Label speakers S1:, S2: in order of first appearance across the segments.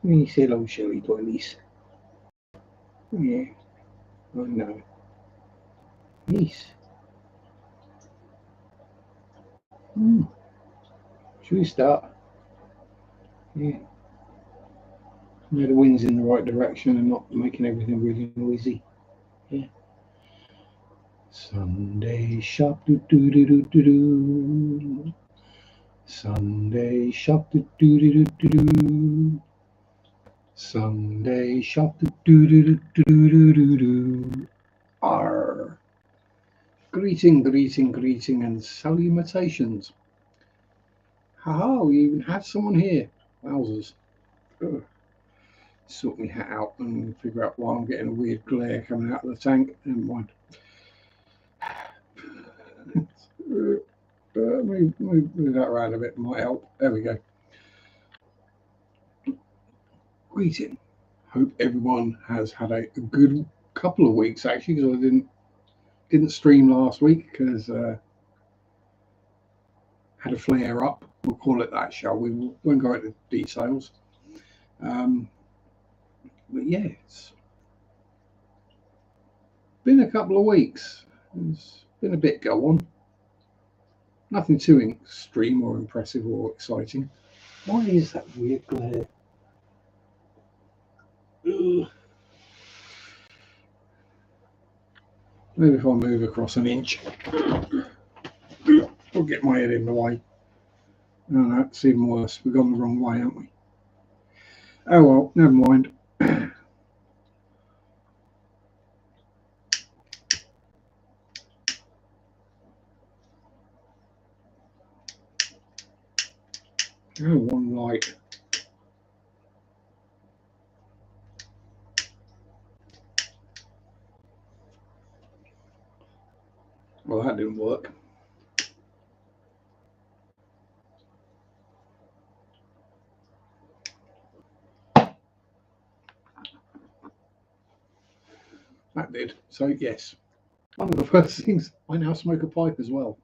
S1: me say hello, Shelly Doilies. Yeah, I know. Yes. Hmm. Should we start? Yeah. Yeah, the wind's in the right direction and not making everything really noisy. Yeah. Sunday shop do do do do do do. Sunday shop do do do do do do. Sunday shop do do do do do do do. R. Greeting, greeting, greeting, and salutations. Haha, we even have someone here. Wowzers. Ugh. Sort my hat out and figure out why I'm getting a weird glare coming out of the tank. Never mind. Move that around a bit, might help. There we go. Greeting. Hope everyone has had a good couple of weeks actually, because I didn't stream last week because had a flare up. We'll call it that, shall we? We won't go into details. But yeah, it's been a couple of weeks. It's been a bit go on. Nothing too extreme or impressive or exciting. Why is that weird glare? Ugh. Maybe if I move across an inch, I'll get my head in the way. No, it's even worse. We've gone the wrong way, haven't we? Oh well, never mind. Oh, one light. Well, that didn't work. That did. So yes, one of the first things, I now smoke a pipe as well.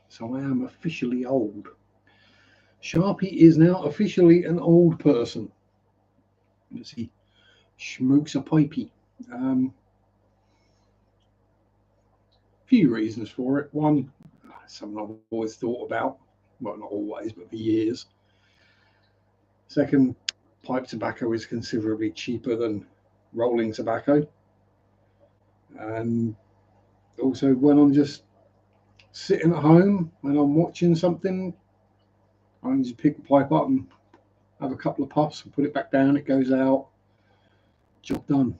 S1: So I am officially old. Sharpe is now officially an old person. As he smokes a pipey. Few reasons for it. One, something I've always thought about. Well, not always, but for years. Second, pipe tobacco is considerably cheaper than rolling tobacco. And also, when I'm just sitting at home and I'm watching something, I can just pick the pipe up and have a couple of puffs and put it back down. It goes out. Job done.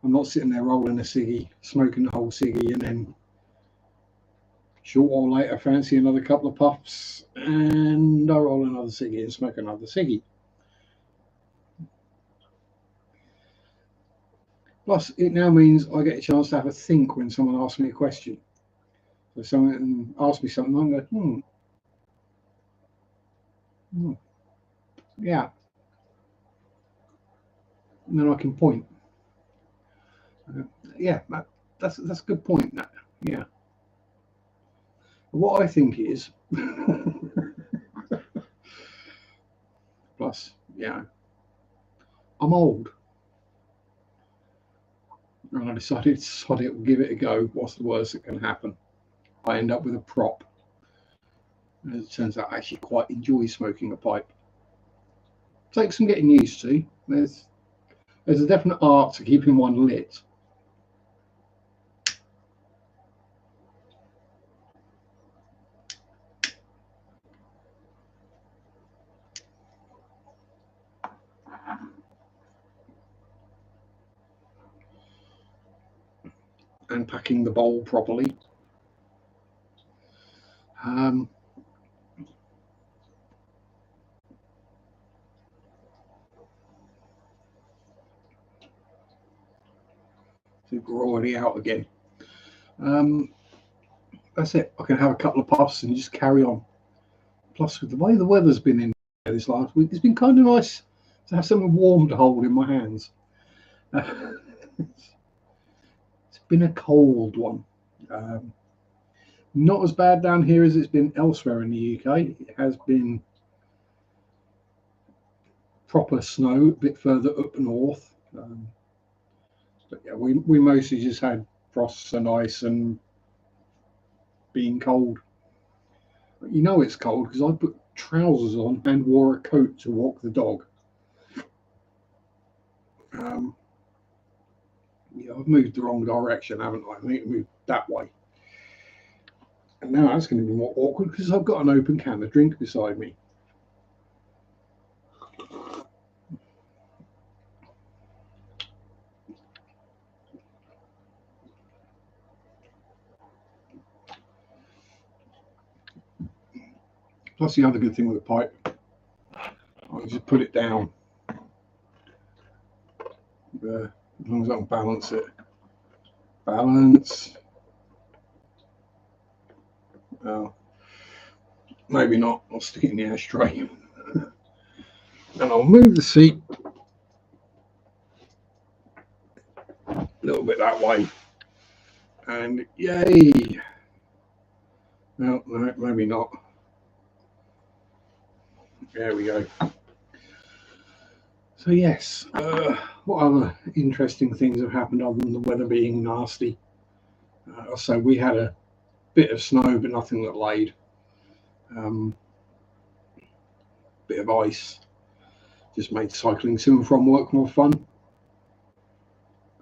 S1: I'm not sitting there rolling a ciggy, smoking the whole ciggy, and then short while later fancy another couple of puffs and I roll another ciggy and smoke another ciggy. Plus, it now means I get a chance to have a think when someone asks me a question. So someone asks me something, I'm going, yeah. And then I can point. Yeah, that's a good point. That, yeah. What I think is, plus, yeah, I'm old. And I decided to sod it, give it a go. What's the worst that can happen? I end up with a prop. And it turns out I actually quite enjoy smoking a pipe. Takes some getting used to. There's a definite art to keeping one lit. And packing the bowl properly. I think we're already out again. That's it. I can have a couple of puffs and just carry on. Plus, with the way the weather's been in this last week, it's been kind of nice to have something warm to hold in my hands. It's been a cold one. Not as bad down here as it's been elsewhere in the UK. It has been proper snow a bit further up north. But yeah, we mostly just had frosts and ice and being cold. You know it's cold because I put trousers on and wore a coat to walk the dog. Yeah, I've moved the wrong direction, haven't I? I need to move that way. And now that's going to be more awkward because I've got an open can of drink beside me. Plus, the other good thing with the pipe, I just put it down. As long as I can balance it. Balance. Well, maybe not. I'll stick it in the ashtray. And I'll move the seat a little bit that way. And yay! No, maybe not. There we go. So yes, what other interesting things have happened other than the weather being nasty? So we had a bit of snow, but nothing that laid. Bit of ice. Just made cycling to and from work more fun.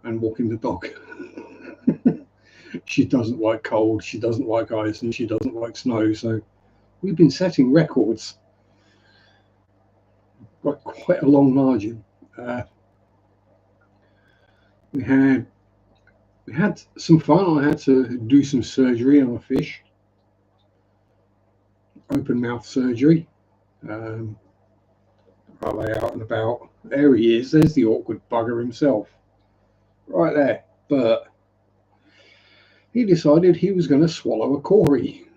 S1: And walking the dog. She doesn't like cold, she doesn't like ice, and she doesn't like snow. So we've been setting records by quite a long margin. We had some fun. I had to do some surgery on a fish, open mouth surgery. Are they out and about? There he is. There's the awkward bugger himself, right there. But he decided he was going to swallow a Cory,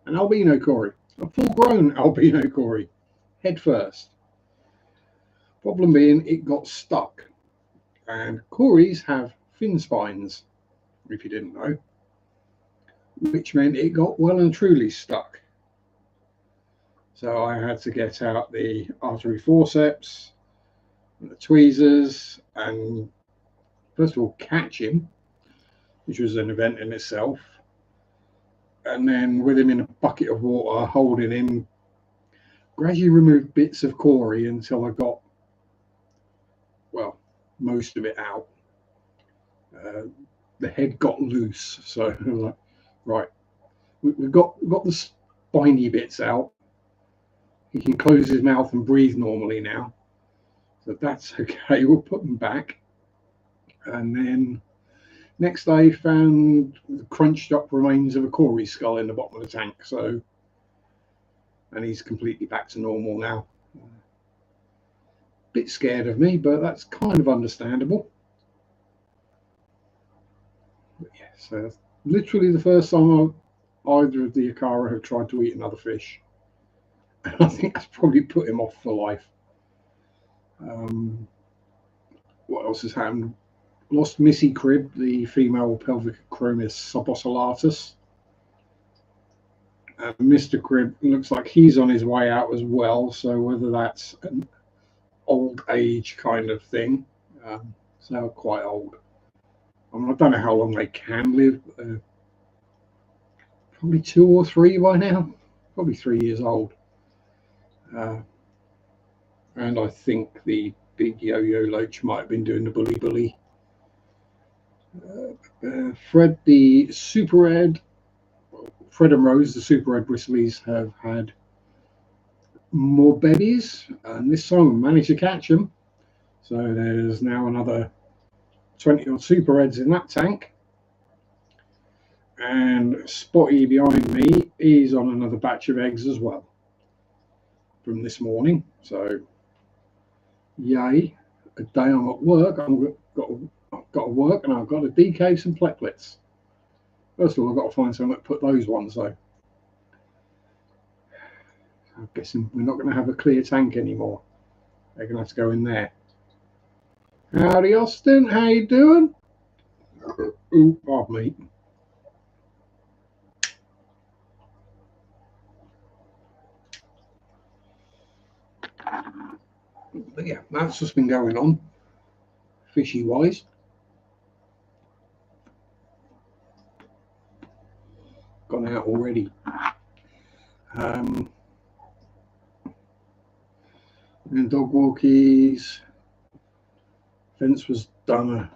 S1: an albino Cory, a full-grown albino Cory, head first. Problem being, it got stuck, and Cories have fin spines, if you didn't know, which meant it got well and truly stuck. So I had to get out the artery forceps, and the tweezers, and first of all catch him, which was an event in itself, and then with him in a bucket of water, holding him, gradually removed bits of Cory until I got, well, most of it out. The head got loose, so I was like, right, we've got the spiny bits out. He can close his mouth and breathe normally now, so that's okay. We'll put them back. And then next day found the crunched up remains of a Cory skull in the bottom of the tank. So, and he's completely back to normal now. Bit scared of me, but that's kind of understandable. But yeah, so literally the first time either of the Akara have tried to eat another fish. And I think that's probably put him off for life. What else has happened? Lost Missy Crib, the female pelvic chromis subocellatus. And Mr. Crib looks like he's on his way out as well. So whether that's an old age kind of thing, so quite old. I mean, I don't know how long they can live. Probably 2 or 3 by now. Probably 3 years old. And I think the big yo-yo loach might have been doing the bully. Fred the Super Red, Fred and Rose, the Super Red Bristlies, have had more babies, and this time we managed to catch them. So there's now another 20 odd Super Reds in that tank. And Spotty behind me is on another batch of eggs as well from this morning. So yay, a day I'm at work, I've got to work and I've got to decave some plectlets. First of all, I've got to find somewhere to put those ones though. I'm guessing we're not going to have a clear tank anymore. They're going to have to go in there. Howdy, Austin. How you doing? Ooh, pardon me. But yeah, that's what's been going on, fishy wise. Gone out already. And dog walkies. Fence was done.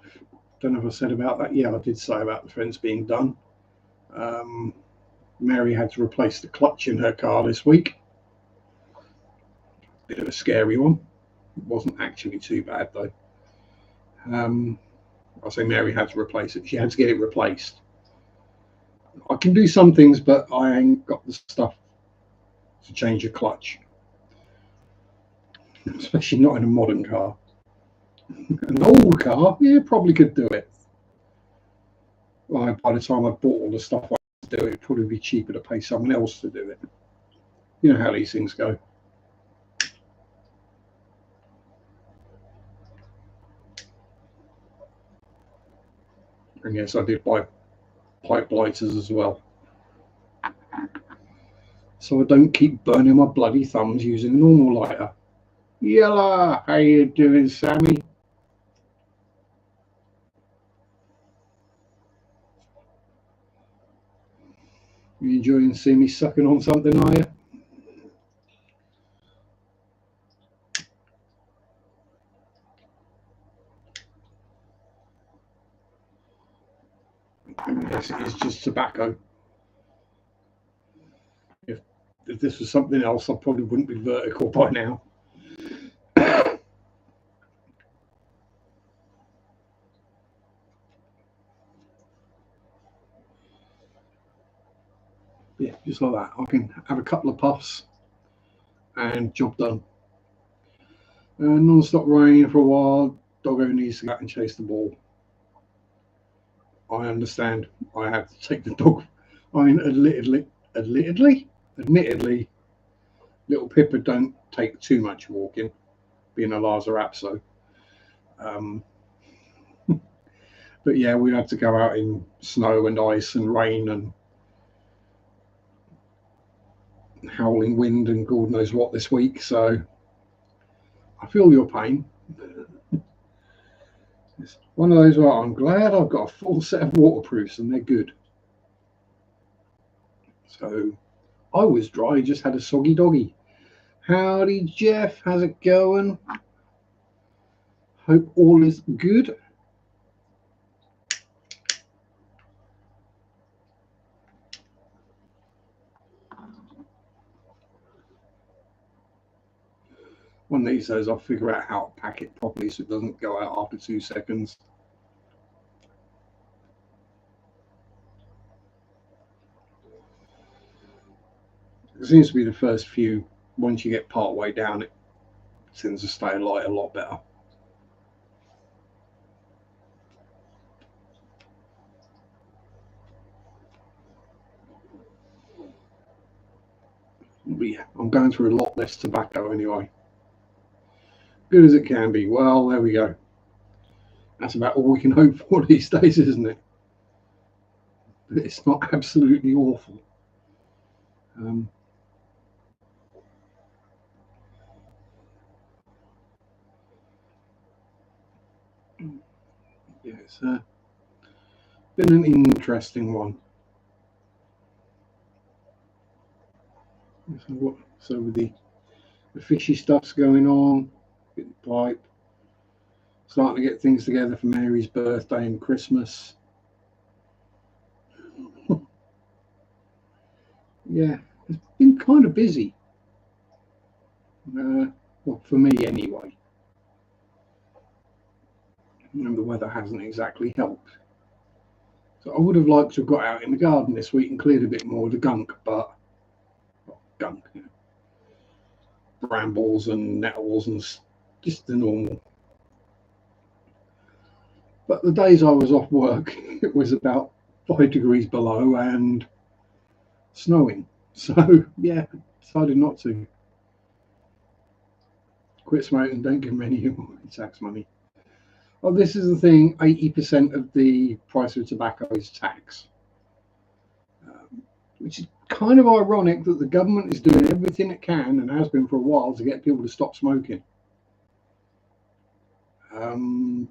S1: Don't know if I said about that. Yeah, I did say about the fence being done. Mary had to replace the clutch in her car this week. Bit of a scary one. It wasn't actually too bad though. I say Mary had to replace it. She had to get it replaced. I can do some things, but I ain't got the stuff to change a clutch, especially not in a modern car. An old car, yeah, probably could do it. Well, by the time I bought all the stuff I had to do it, it'd probably be cheaper to pay someone else to do it. You know how these things go. And yes, I did buy pipe lighters as well, so I don't keep burning my bloody thumbs using a normal lighter. Yella, how you doing, Sammy? You enjoying seeing me sucking on something, are you? Yes, it is just tobacco. If this was something else, I probably wouldn't be vertical by now. Yeah, just like that. I can have a couple of puffs and job done. And non-stop raining for a while. Doggo needs to go out and chase the ball. I understand. I have to take the dog. I mean, admittedly, little Pippa don't take too much walking, being a Lhasa Um, but yeah, we had to go out in snow and ice and rain and howling wind and God knows what this week. So I feel your pain. It's one of those where I'm glad I've got a full set of waterproofs and they're good. So I was dry, just had a soggy doggy. Howdy, Jeff. How's it going? Hope all is good. One of these days, I'll figure out how to pack it properly so it doesn't go out after 2 seconds. It seems to be the first few. Once you get part way down, it tends to stay alight a lot better. But yeah, I'm going through a lot less tobacco anyway. Good as it can be. Well, there we go. That's about all we can hope for these days, isn't it? But it's not absolutely awful. Um, yeah, it's been an interesting one. So with the fishy stuff's going on, get the pipe, starting to get things together for Mary's birthday and Christmas. Yeah, it's been kind of busy. Well, for me anyway. And the weather hasn't exactly helped. So I would have liked to have got out in the garden this week and cleared a bit more of the gunk, but gunk, you know, brambles and nettles and just the normal. But the days I was off work, it was about 5 degrees below and snowing. So yeah, decided not to. Quit smoking, don't give me any tax money. Well, this is the thing, 80% of the price of tobacco is tax. Which is kind of ironic that the government is doing everything it can and has been for a while to get people to stop smoking. Um,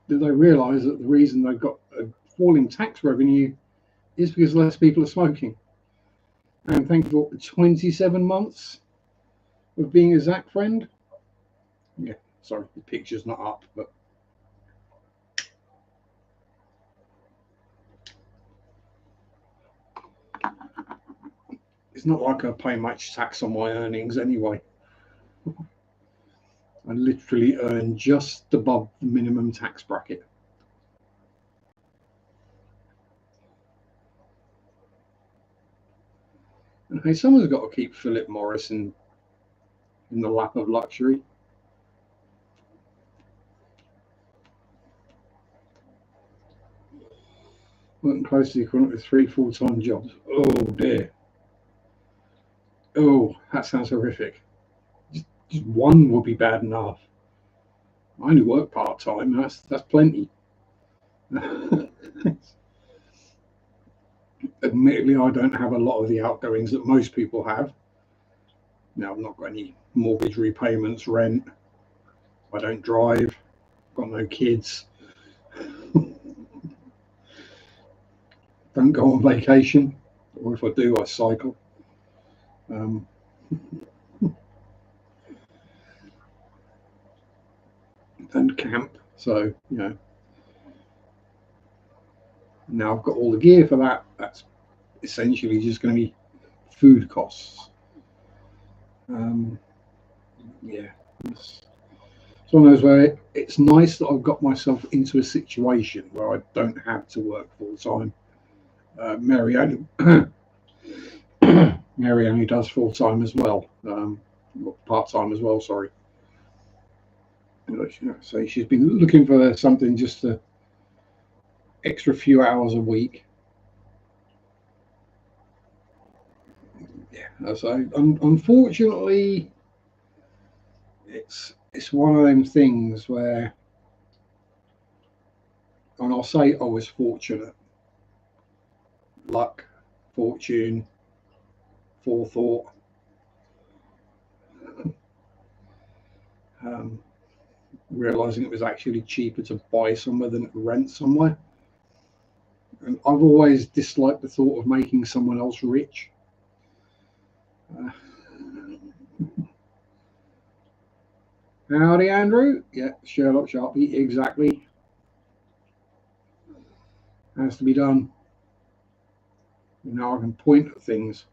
S1: did they realise that the reason they've got a falling tax revenue is because less people are smoking? And thank you for 27 months of being a Zach friend. Yeah, sorry, the picture's not up, but it's not like I pay much tax on my earnings anyway. I literally earn just above the minimum tax bracket. And hey, someone's got to keep Philip Morris in the lap of luxury. Working close to the equivalent of 3 full-time jobs. Oh dear. Oh, that sounds horrific. Just one would be bad enough. I only work part-time. That's plenty. Admittedly, I don't have a lot of the outgoings that most people have. Now, I've not got any mortgage repayments, rent. I don't drive. Got no kids. Don't go on vacation. Or if I do, I cycle. And camp. So, now I've got all the gear for that. That's essentially just going to be food costs. Yeah, it's one of those where it's nice that I've got myself into a situation where I don't have to work full time. Mary only Mary only does full time as well, part time as well. Sorry. So she's been looking for something just an extra few hours a week. Yeah. So unfortunately, it's one of them things where, and I'll say I was fortunate, luck, fortune, forethought. Realizing it was actually cheaper to buy somewhere than to rent somewhere. And I've always disliked the thought of making someone else rich. Howdy, Andrew. Yeah, Sherlock Sharpe, exactly. Has to be done. Now I can point at things.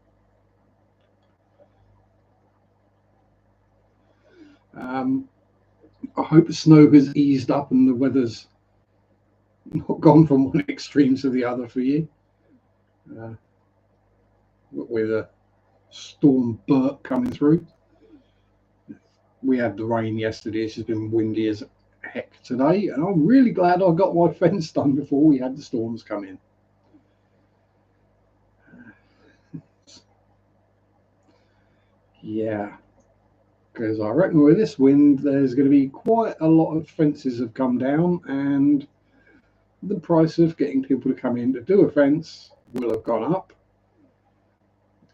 S1: I hope the snow has eased up and the weather's not gone from one extreme to the other for you. With a storm Bert coming through. We had the rain yesterday. It's just been windy as heck today, and I'm really glad I got my fence done before we had the storms come in. Yeah, because I reckon with this wind, there's going to be quite a lot of fences have come down, and the price of getting people to come in to do a fence will have gone up,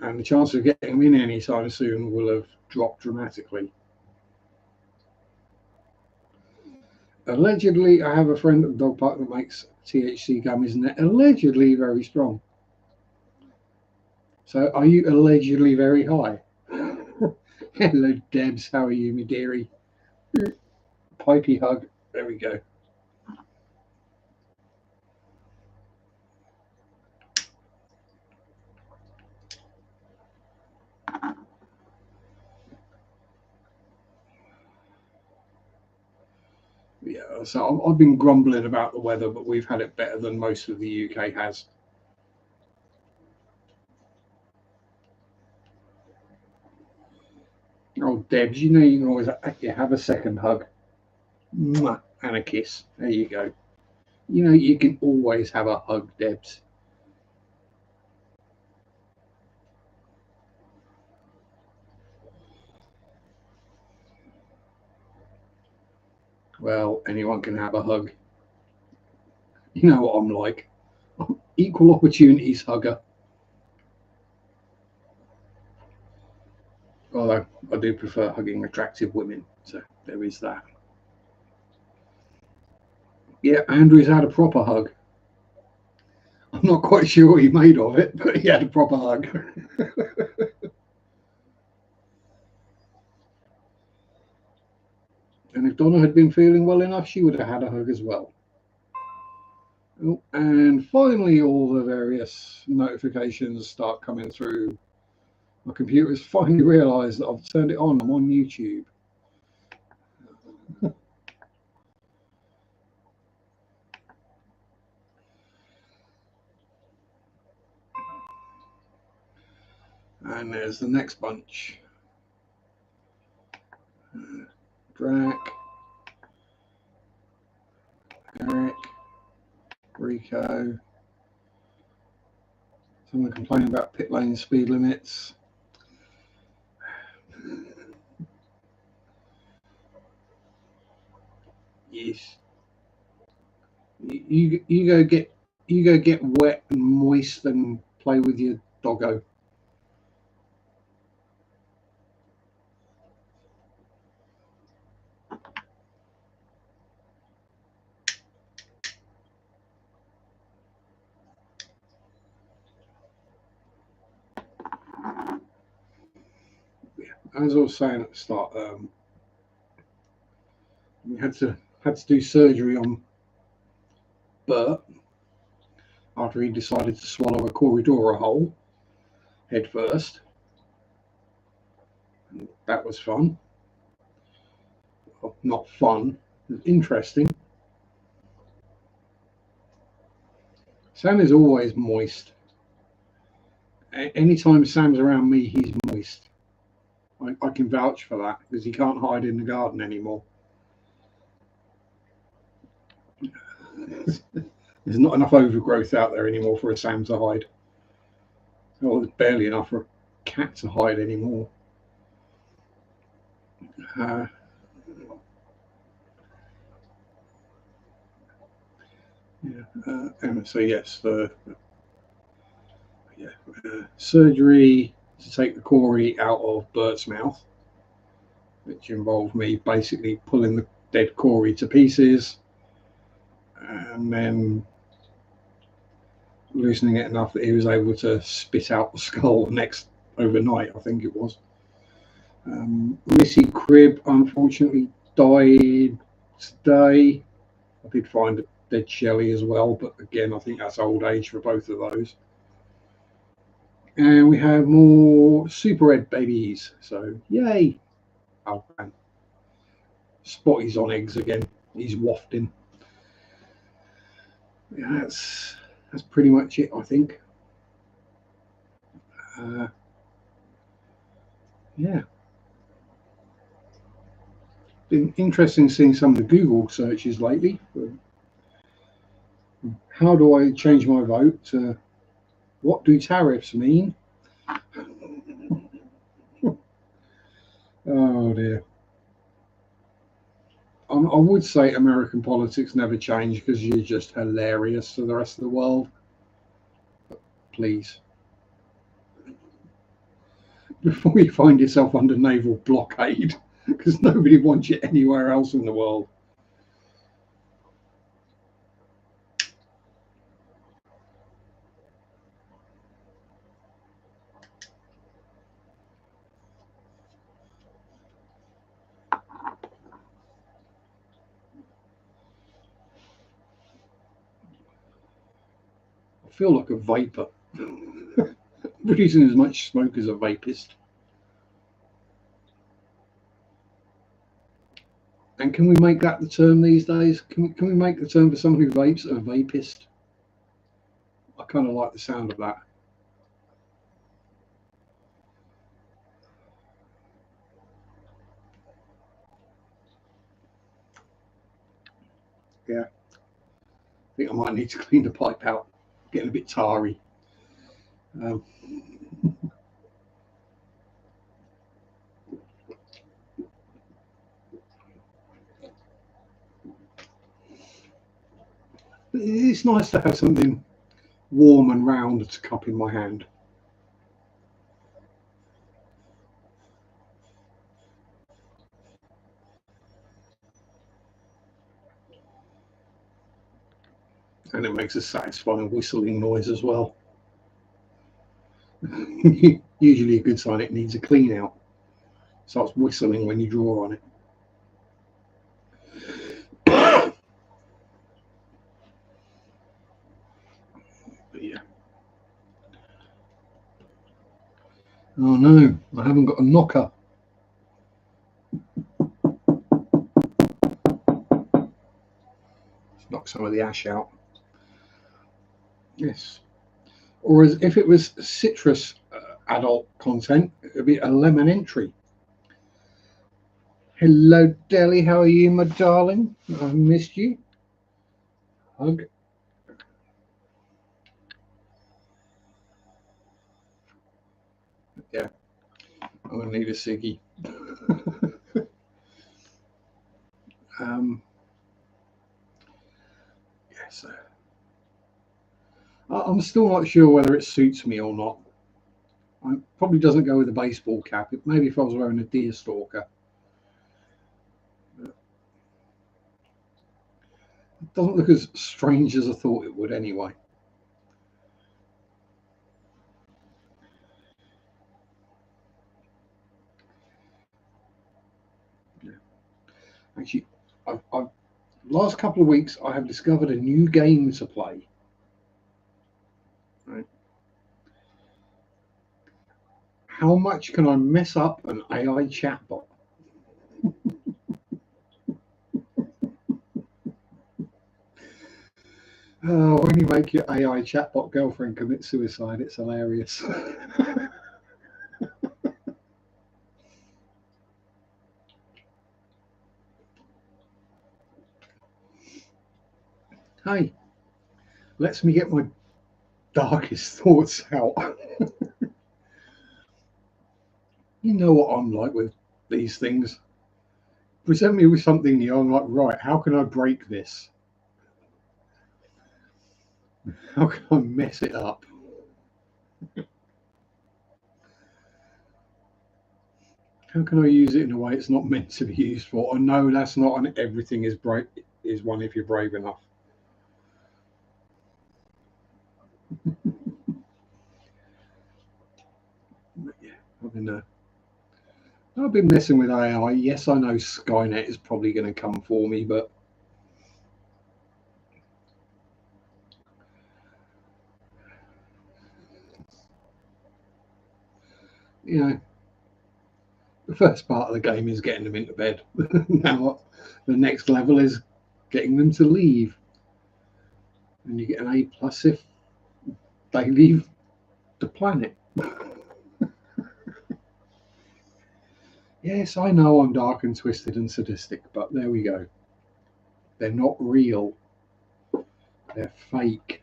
S1: and the chance of getting them in anytime soon will have dropped dramatically. Allegedly, I have a friend at the dog park that makes THC gummies, and they're allegedly very strong. So, are you allegedly very high? Hello, Debs. How are you, me dearie? Pipey hug. There we go. Yeah, so I've been grumbling about the weather, but we've had it better than most of the UK has. Oh, Debs, you know you can always have a second hug. Mwah, and a kiss. There you go. You know you can always have a hug, Debs. Well, anyone can have a hug. You know what I'm like. Equal opportunities hugger. Although I do prefer hugging attractive women, so there is that. Yeah, Andrew's had a proper hug. I'm not quite sure what he made of it, but he had a proper hug. And if Donna had been feeling well enough, she would have had a hug as well. Oh, and finally, all the various notifications start coming through. My computer's finally realised that I've turned it on. I'm on YouTube. And there's the next bunch. Drac, Eric, Rico. Someone complaining about pit lane speed limits. Yes. You go get wet and moist and play with your doggo. As I was saying at the start, we had to do surgery on Bert after he decided to swallow a corridor hole head first. And that was fun. Well, not fun. It was interesting. Sam is always moist. Anytime Sam's around me, he's moist. I can vouch for that because he can't hide in the garden anymore. There's not enough overgrowth out there anymore for a Sam to hide. Well, there's barely enough for a cat to hide anymore. And so yes, surgery to take the Corey out of Bert's mouth, which involved me basically pulling the dead Corey to pieces and then loosening it enough that he was able to spit out the skull next overnight, I think it was. Missy Crib unfortunately died today. I did find a dead Shelley as well, but again, I think that's old age for both of those. And we have more Super Ed babies, so yay! Oh, and Spotty's on eggs again. He's wafting. Yeah, that's pretty much it, I think. Yeah. Been interesting seeing some of the Google searches lately. How do I change my vote to what do tariffs mean? Oh dear. I would say American politics never change because you're just hilarious to the rest of the world. But please. Before you find yourself under naval blockade, because nobody wants you anywhere else in the world. I feel like a vapor, producing as much smoke as a vapist. And can we make that the term these days? Can we make the term for someone who vapes a vapist? I kind of like the sound of that. Yeah. I think I might need to clean the pipe out. Getting a bit tarry. It's nice to have something warm and round to cup in my hand. And it makes a satisfying whistling noise as well. Usually a good sign it needs a clean out. Starts whistling when you draw on it. But yeah. Oh no, I haven't got a knocker. Let's knock some of the ash out. Yes. Or as if it was citrus adult content, it would be a lemon entry. Hello, Deli. How are you, my darling? I missed you. Hug. Yeah, I'm gonna need a ciggy. Yes. I'm still not sure whether it suits me or not. It probably doesn't go with a baseball cap. Maybe if I was wearing a deer stalker. It doesn't look as strange as I thought it would anyway. Yeah. Actually, I've last couple of weeks I have discovered a new game to play. Right. How much can I mess up an AI chatbot? Oh, when you make your AI chatbot girlfriend commit suicide, it's hilarious. Hey, lets me get my darkest thoughts out. You know what I'm like with these things. Present me with something new, I'm like, right, how can I break this? How can I mess it up? How can I use it in a way it's not meant to be used for? I know that's not an everything is brave is one if you're brave enough. But yeah, I've been messing with AI. Yes, I know Skynet is probably going to come for me, but you know, the first part of the game is getting them into bed. Now, the next level is getting them to leave, and you get an A+ if they leave the planet. Yes, I know I'm dark and twisted and sadistic, but there we go. They're not real. They're fake.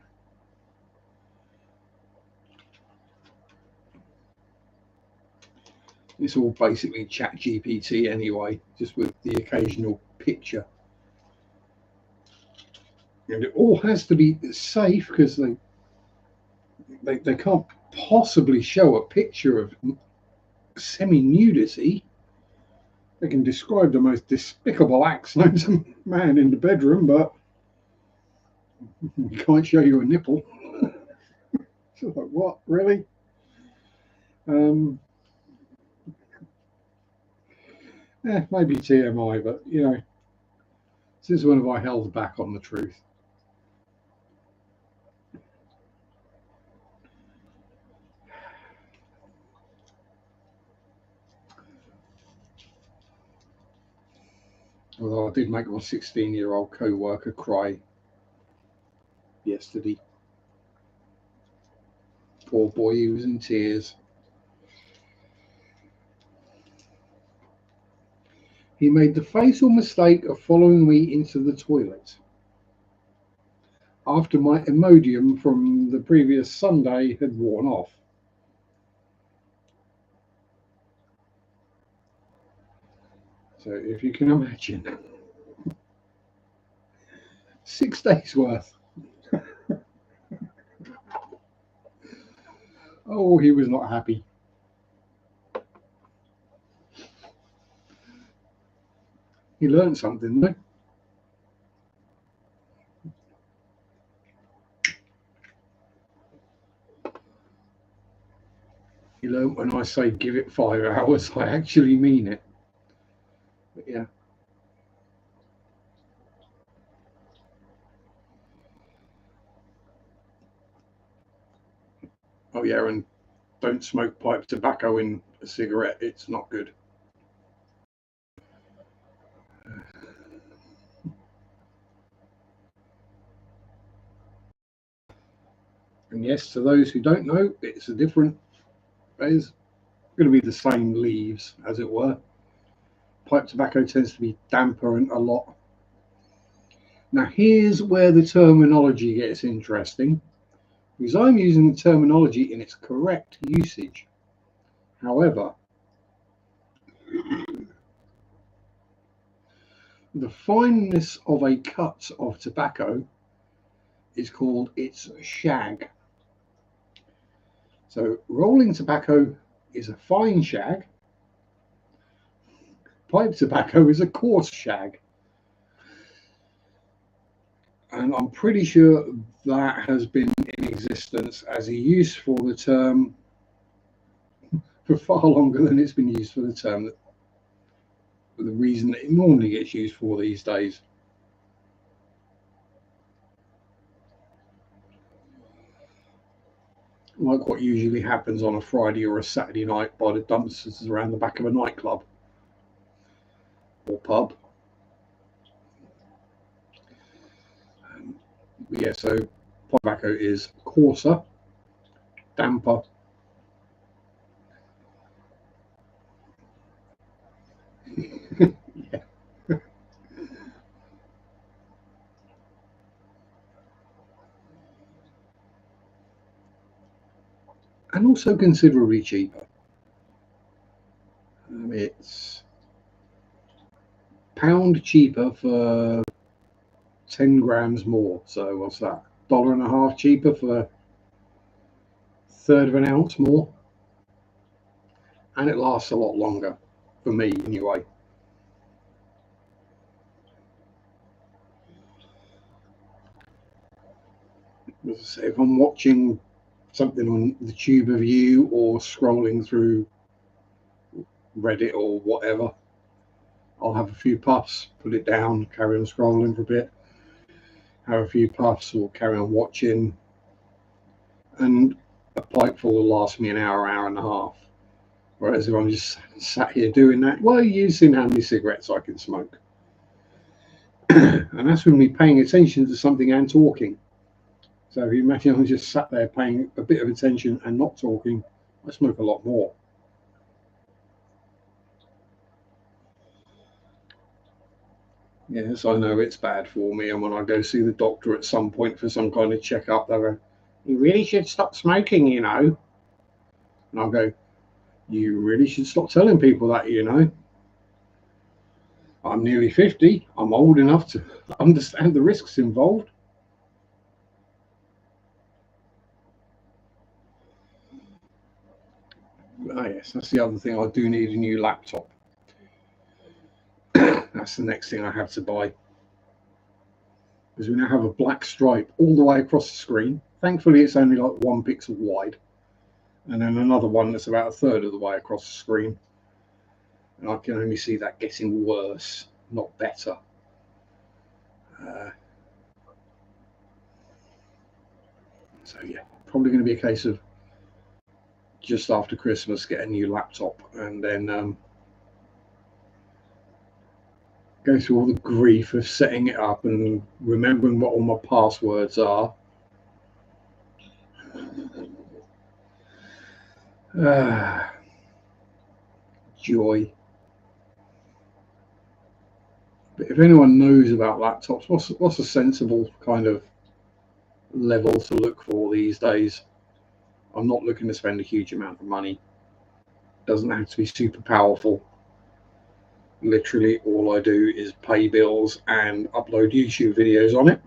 S1: It's all basically chat GPT anyway, just with the occasional picture. And it all has to be safe because they can't possibly show a picture of semi-nudity. They can describe the most despicable acts known to man in the bedroom, but you can't show you a nipple. So like, what, really? Maybe TMI, but since when have I held back on the truth? Although I did make my 16-year-old co-worker cry yesterday. Poor boy, he was in tears. He made the fatal mistake of following me into the toilet after my Imodium from the previous Sunday had worn off. So if you can imagine, 6 days worth. Oh, he was not happy. He learned something, though. you learn when I say give it 5 hours, I actually mean it. But yeah. Oh yeah, and don't smoke pipe tobacco in a cigarette. It's not good. And yes, to those who don't know, it's a different. It's going to be the same leaves, as it were. Pipe tobacco tends to be damper and a lot. Now here's where the terminology gets interesting, because I'm using the terminology in its correct usage. However, the fineness of a cut of tobacco is called its shag. So rolling tobacco is a fine shag. Pipe tobacco is a coarse shag. And I'm pretty sure that has been in existence as a use for the term for far longer than it's been used for the term, for the reason that it normally gets used for these days. Like what usually happens on a Friday or a Saturday night by the dumpsters around the back of a nightclub or pub. Yeah, so tobacco is coarser, damper. Yeah. And also considerably cheaper. It's pound cheaper for 10 grams more. So what's that? $1.50 cheaper for a third of an ounce more. And it lasts a lot longer for me anyway. As I say, if I'm watching something on the tube of you or scrolling through Reddit or whatever, I'll have a few puffs, put it down, carry on scrolling for a bit, have a few puffs or carry on watching, and a pipeful will last me an hour, hour and a half. Whereas if I'm just sat here doing that, well, you've seen how many cigarettes I can smoke. And that's with me paying attention to something and talking. So if you imagine I'm just sat there paying a bit of attention and not talking, I smoke a lot more. Yes, I know it's bad for me, and when I go see the doctor at some point for some kind of checkup, they'll go, "You really should stop smoking, you know." And I'll go, "You really should stop telling people that, you know. I'm nearly 50. I'm old enough to understand the risks involved." Ah, yes, that's the other thing. I do need a new laptop. That's the next thing I have to buy. Because we now have a black stripe all the way across the screen. Thankfully, it's only like 1 pixel wide. And then another one that's about a third of the way across the screen. And I can only see that getting worse, not better. So yeah, probably going to be a case of just after Christmas get a new laptop and then go through all the grief of setting it up and remembering what all my passwords are. Joy. But if anyone knows about laptops, what's a sensible kind of level to look for these days? I'm not looking to spend a huge amount of money. Doesn't have to be super powerful. Literally all I do is pay bills and upload YouTube videos on it.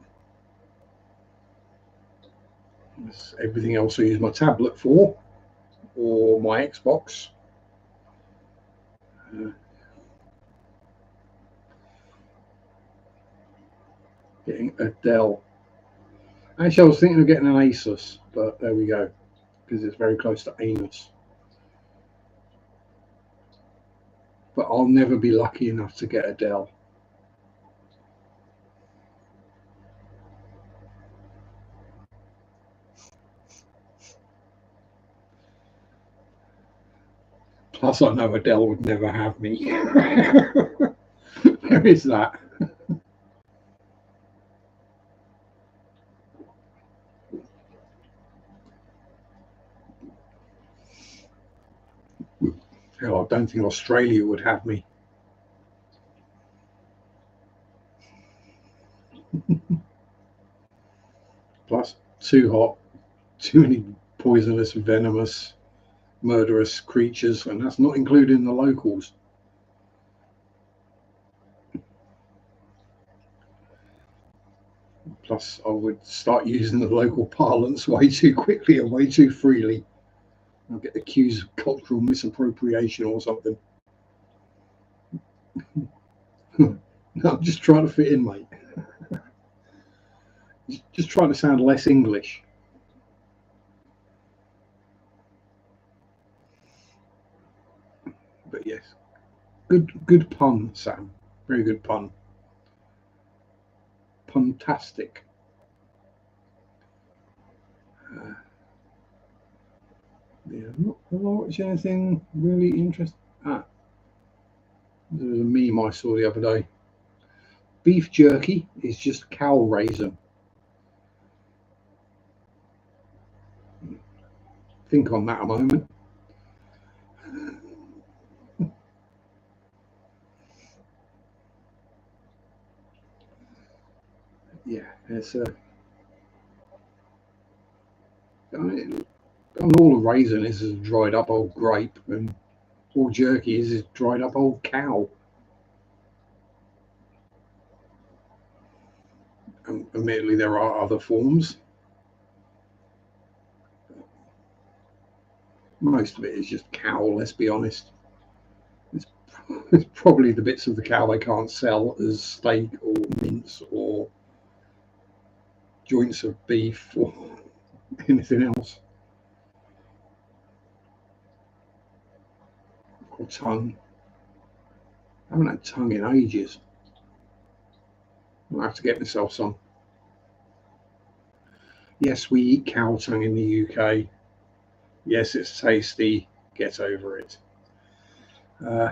S1: Everything else I use my tablet for, or my Xbox. Getting a Dell. Actually, I was thinking of getting an Asus, but there we go, because it's very close to anus. but I'll never be lucky enough to get a Dell. Plus, I know Adele would never have me. There is that. Hell, I don't think Australia would have me. Plus, too hot, too many poisonous, venomous, murderous creatures, and that's not including the locals. Plus, I would start using the local parlance way too quickly and way too freely. I'll get accused of cultural misappropriation or something. No, I'm just trying to fit in, mate. Just trying to sound less English. But yes, good pun, Sam. Very good pun. Puntastic. Yeah, not watch anything really interesting. There was a meme I saw the other day. Beef jerky is just cow raisin. Think on that a moment. Yeah, it's a. I mean, all a raisin is a dried up old grape, and all jerky is a dried up old cow. And admittedly, there are other forms. Most of it is just cow, let's be honest. It's, it's probably the bits of the cow they can't sell as steak or mince or joints of beef or anything else. Or tongue. I haven't had tongue in ages. I'll have to get myself some. Yes, we eat cow tongue in the UK. Yes, it's tasty. Get over it. Uh,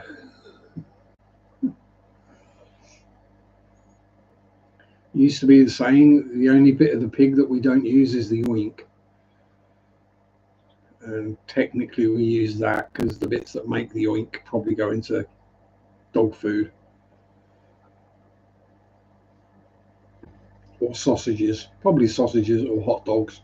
S1: used to be the saying, the only bit of the pig that we don't use is the oink. And technically we use that because the bits that make the oink probably go into dog food. Or sausages. Probably sausages or hot dogs.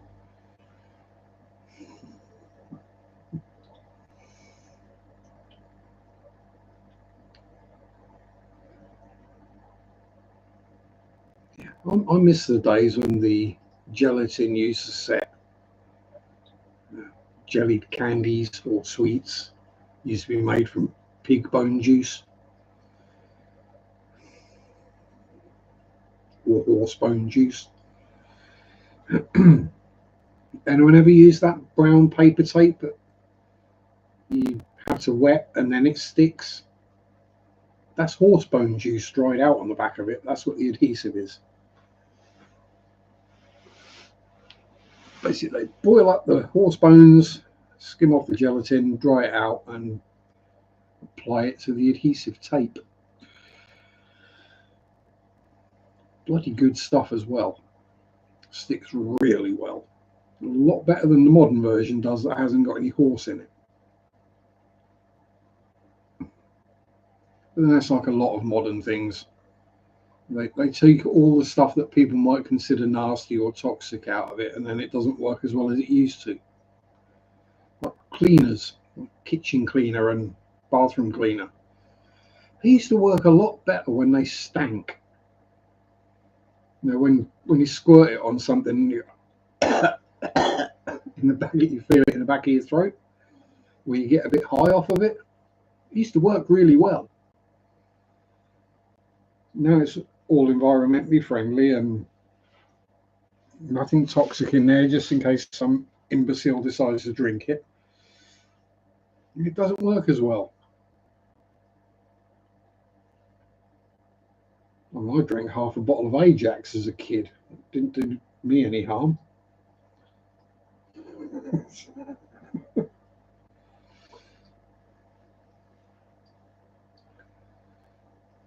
S1: Yeah. I miss the days when the gelatin used to set jellied candies or sweets used to be made from pig bone juice or horse bone juice. And whenever you use that brown paper tape that you have to wet and then it sticks, that's horse bone juice dried out on the back of it. That's what the adhesive is. Basically, they boil up the horse bones, skim off the gelatin, dry it out, and apply it to the adhesive tape. Bloody good stuff as well. Sticks really well. A lot better than the modern version does that hasn't got any horse in it. And that's like a lot of modern things. They take all the stuff that people might consider nasty or toxic out of it, and then it doesn't work as well as it used to. Like cleaners, kitchen cleaner and bathroom cleaner. They used to work a lot better when they stank. You know, when you squirt it on something, you in the back, you feel it in the back of your throat, where you get a bit high off of it. It used to work really well. Now it's all environmentally friendly and nothing toxic in there, just in case some imbecile decides to drink it. It doesn't work as well. I drank half a bottle of Ajax as a kid. It didn't do me any harm.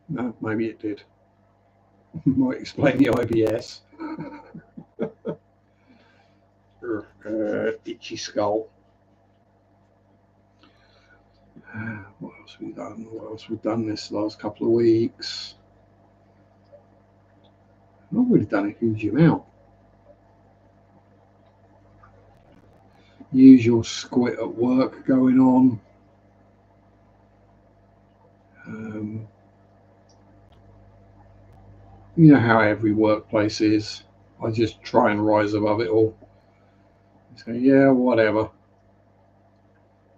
S1: No, maybe it did. Might explain the IBS. Itchy skull. What else have we done? What else we've done this last couple of weeks? I've not really done a huge amount. Usual squit at work going on. You know how every workplace is. I just try and rise above it all. So yeah, whatever.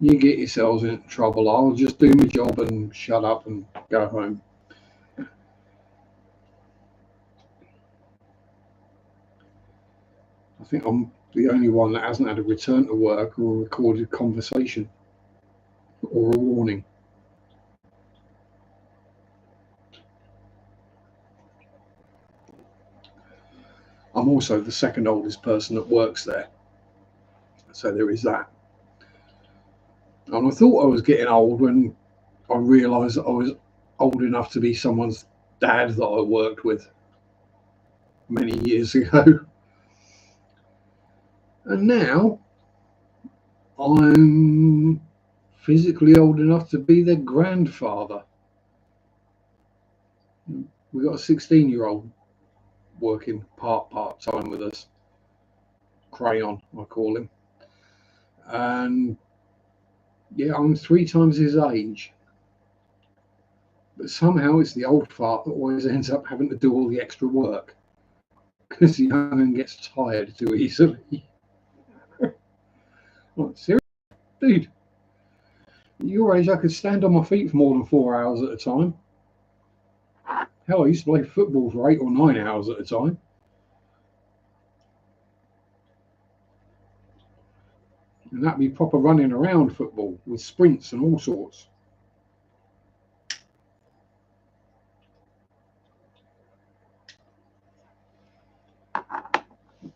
S1: You get yourselves into trouble. I'll just do my job and shut up and go home. I think I'm the only one that hasn't had a return to work or a recorded conversation or a warning. I'm also the second oldest person that works there. So there is that. And I thought I was getting old when I realised that I was old enough to be someone's dad that I worked with many years ago. And now I'm physically old enough to be their grandfather. We've got a 16-year-old working part-time with us. Crayon, I call him. And yeah, I'm 3 times his age. But somehow it's the old fart that always ends up having to do all the extra work. Because the young one gets tired too easily. Like, seriously? Dude, at your age, I could stand on my feet for more than 4 hours at a time. Hell, I used to play football for 8 or 9 hours at a time. And that'd be proper running around football with sprints and all sorts.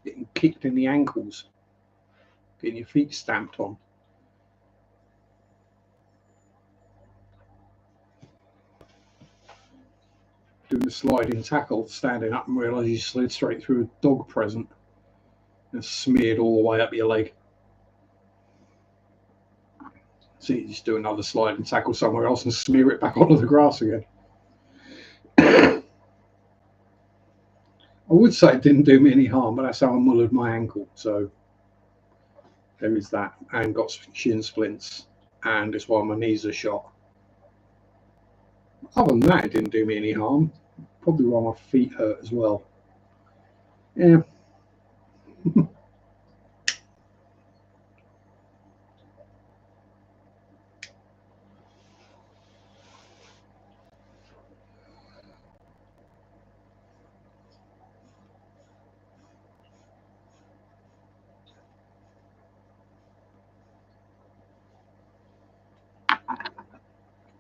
S1: Getting kicked in the ankles. Getting your feet stamped on. Doing a sliding tackle, standing up and realise you slid straight through a dog present and smeared all the way up your leg. So you just do another sliding tackle somewhere else and smear it back onto the grass again. I would say it didn't do me any harm, but that's how I mullered my ankle. So there is that, and got shin splints, and it's why my knees are shot. Other than that, it didn't do me any harm. Probably why my feet hurt as well. Yeah.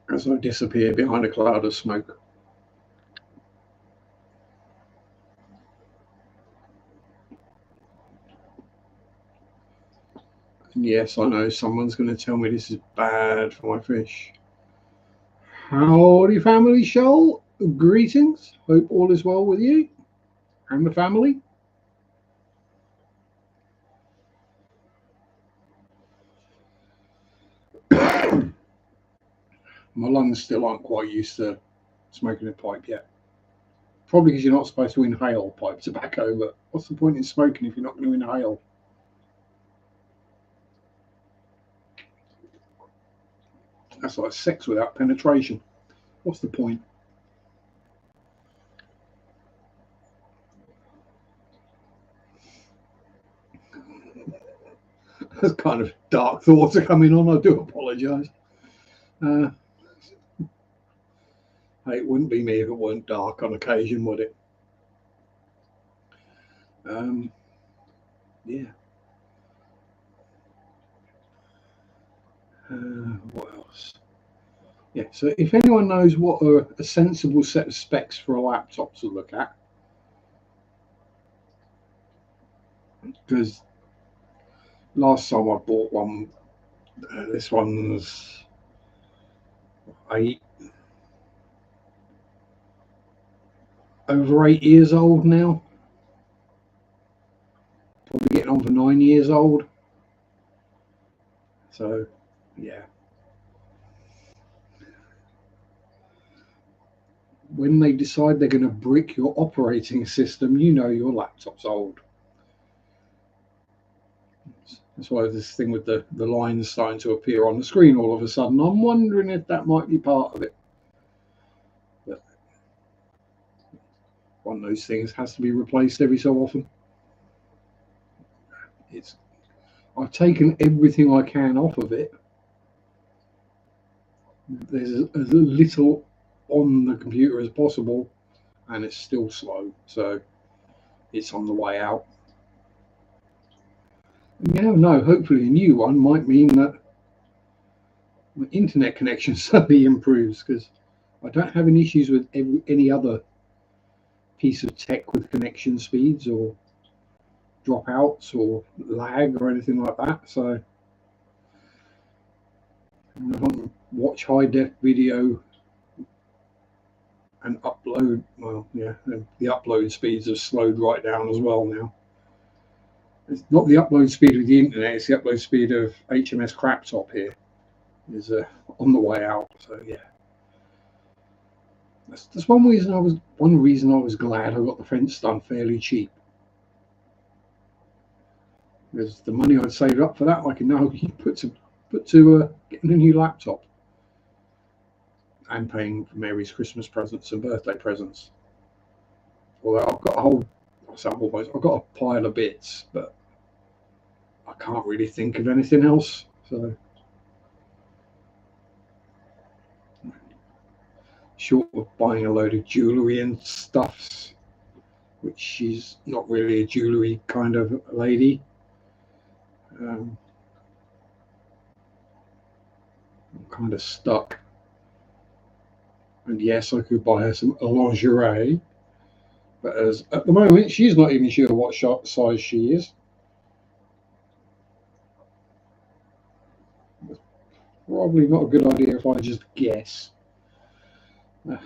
S1: As I disappear behind a cloud of smoke. And yes, I know someone's going to tell me this is bad for my fish. Howdy, family shoal. Greetings. Hope all is well with you and the family. My lungs still aren't quite used to smoking a pipe yet. Probably because you're not supposed to inhale pipe tobacco, but what's the point in smoking if you're not going to inhale? That's like sex without penetration. What's the point? Those kind of dark thoughts are coming on. I do apologise. Hey, it wouldn't be me if it weren't dark on occasion, would it? Yeah. What else? Yeah, so if anyone knows what a sensible set of specs for a laptop to look at, because last time I bought one, this one's eight, over 8 years old now, probably getting on for 9 years old. So, yeah. When they decide they're going to brick your operating system, you know your laptop's old. That's why this thing with the lines starting to appear on the screen all of a sudden. I'm wondering if that might be part of it. But one of those things has to be replaced every so often. I've taken everything I can off of it. There's as little on the computer as possible, and it's still slow. So it's on the way out. And you never know. Hopefully, a new one might mean that my internet connection suddenly improves, because I don't have any issues with any other piece of tech with connection speeds or dropouts or lag or anything like that. So I can watch high def video and upload. Well, yeah, the upload speeds have slowed right down as well now. It's not the upload speed of the internet; it's the upload speed of HMS Craptop here is on the way out. So yeah, that's one reason I was glad I got the fence done fairly cheap. Because the money I'd saved up for that, I can now put to getting a new laptop and paying for Mary's Christmas presents and birthday presents. Although I've got I've got a pile of bits, but I can't really think of anything else. So short of buying a load of jewellery and stuffs, which she's not really a jewellery kind of lady. I'm kind of stuck. And yes, I could buy her some lingerie, but at the moment she's not even sure what size she is. It's probably not a good idea if I just guess. I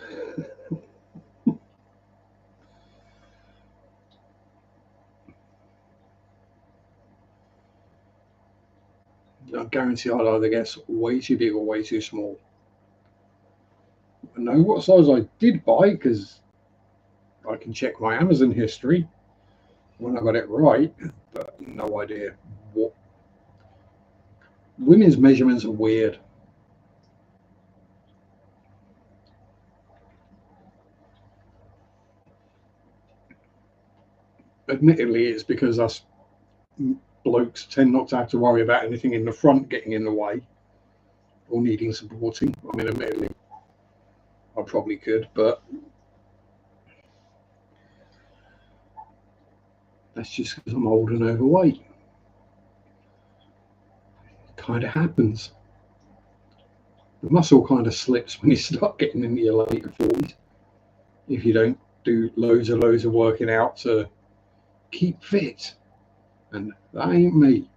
S1: guarantee I'll either guess way too big or way too small. I know what size I did buy because I can check my Amazon history when I got it right, but no idea what. Women's measurements are weird. Admittedly, it's because us blokes tend not to have to worry about anything in the front getting in the way or needing supporting. I mean, admittedly, I probably could, but that's just because I'm old and overweight. It kind of happens. The muscle kind of slips when you start getting into your later 40s if you don't do loads of working out to keep fit, and that ain't me.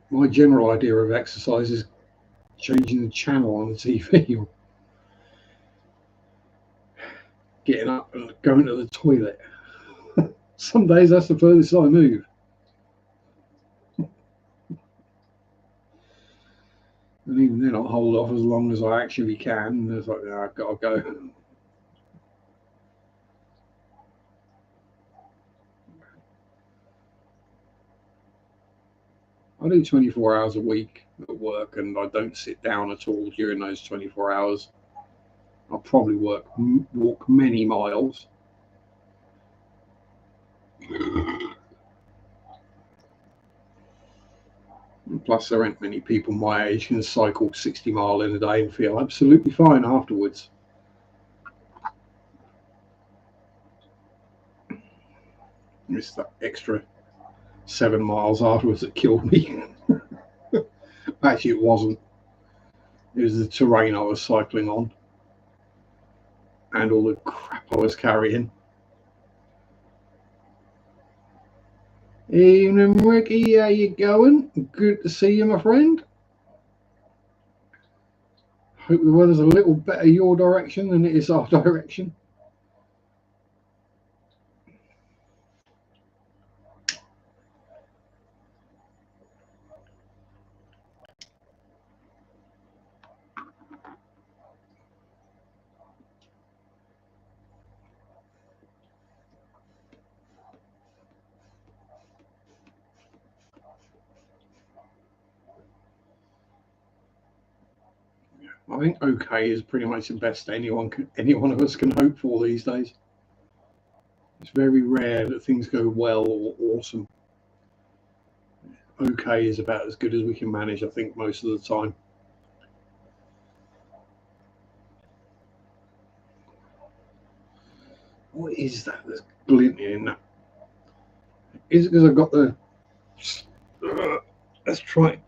S1: My general idea of exercise is changing the channel on the TV or getting up and going to the toilet. Some days that's the furthest I move. And even then I'll hold off as long as I actually can. And it's like, no, I've got to go. I do 24 hours a week at work, and I don't sit down at all during those 24 hours. I'll probably walk many miles. Plus, there aren't many people my age can cycle 60 miles in a day and feel absolutely fine afterwards. It's that extra 7 miles afterwards that killed me. Actually, it wasn't. It was the terrain I was cycling on and all the crap I was carrying. Evening, Ricky. How you going? Good to see you, my friend. Hope the weather's a little better your direction than it is our direction. I think okay is pretty much the best any one of us can hope for these days. It's very rare that things go well or awesome. Okay is about as good as we can manage, I think, most of the time. What is that that's glinting in that? Is it because I've got the... let's try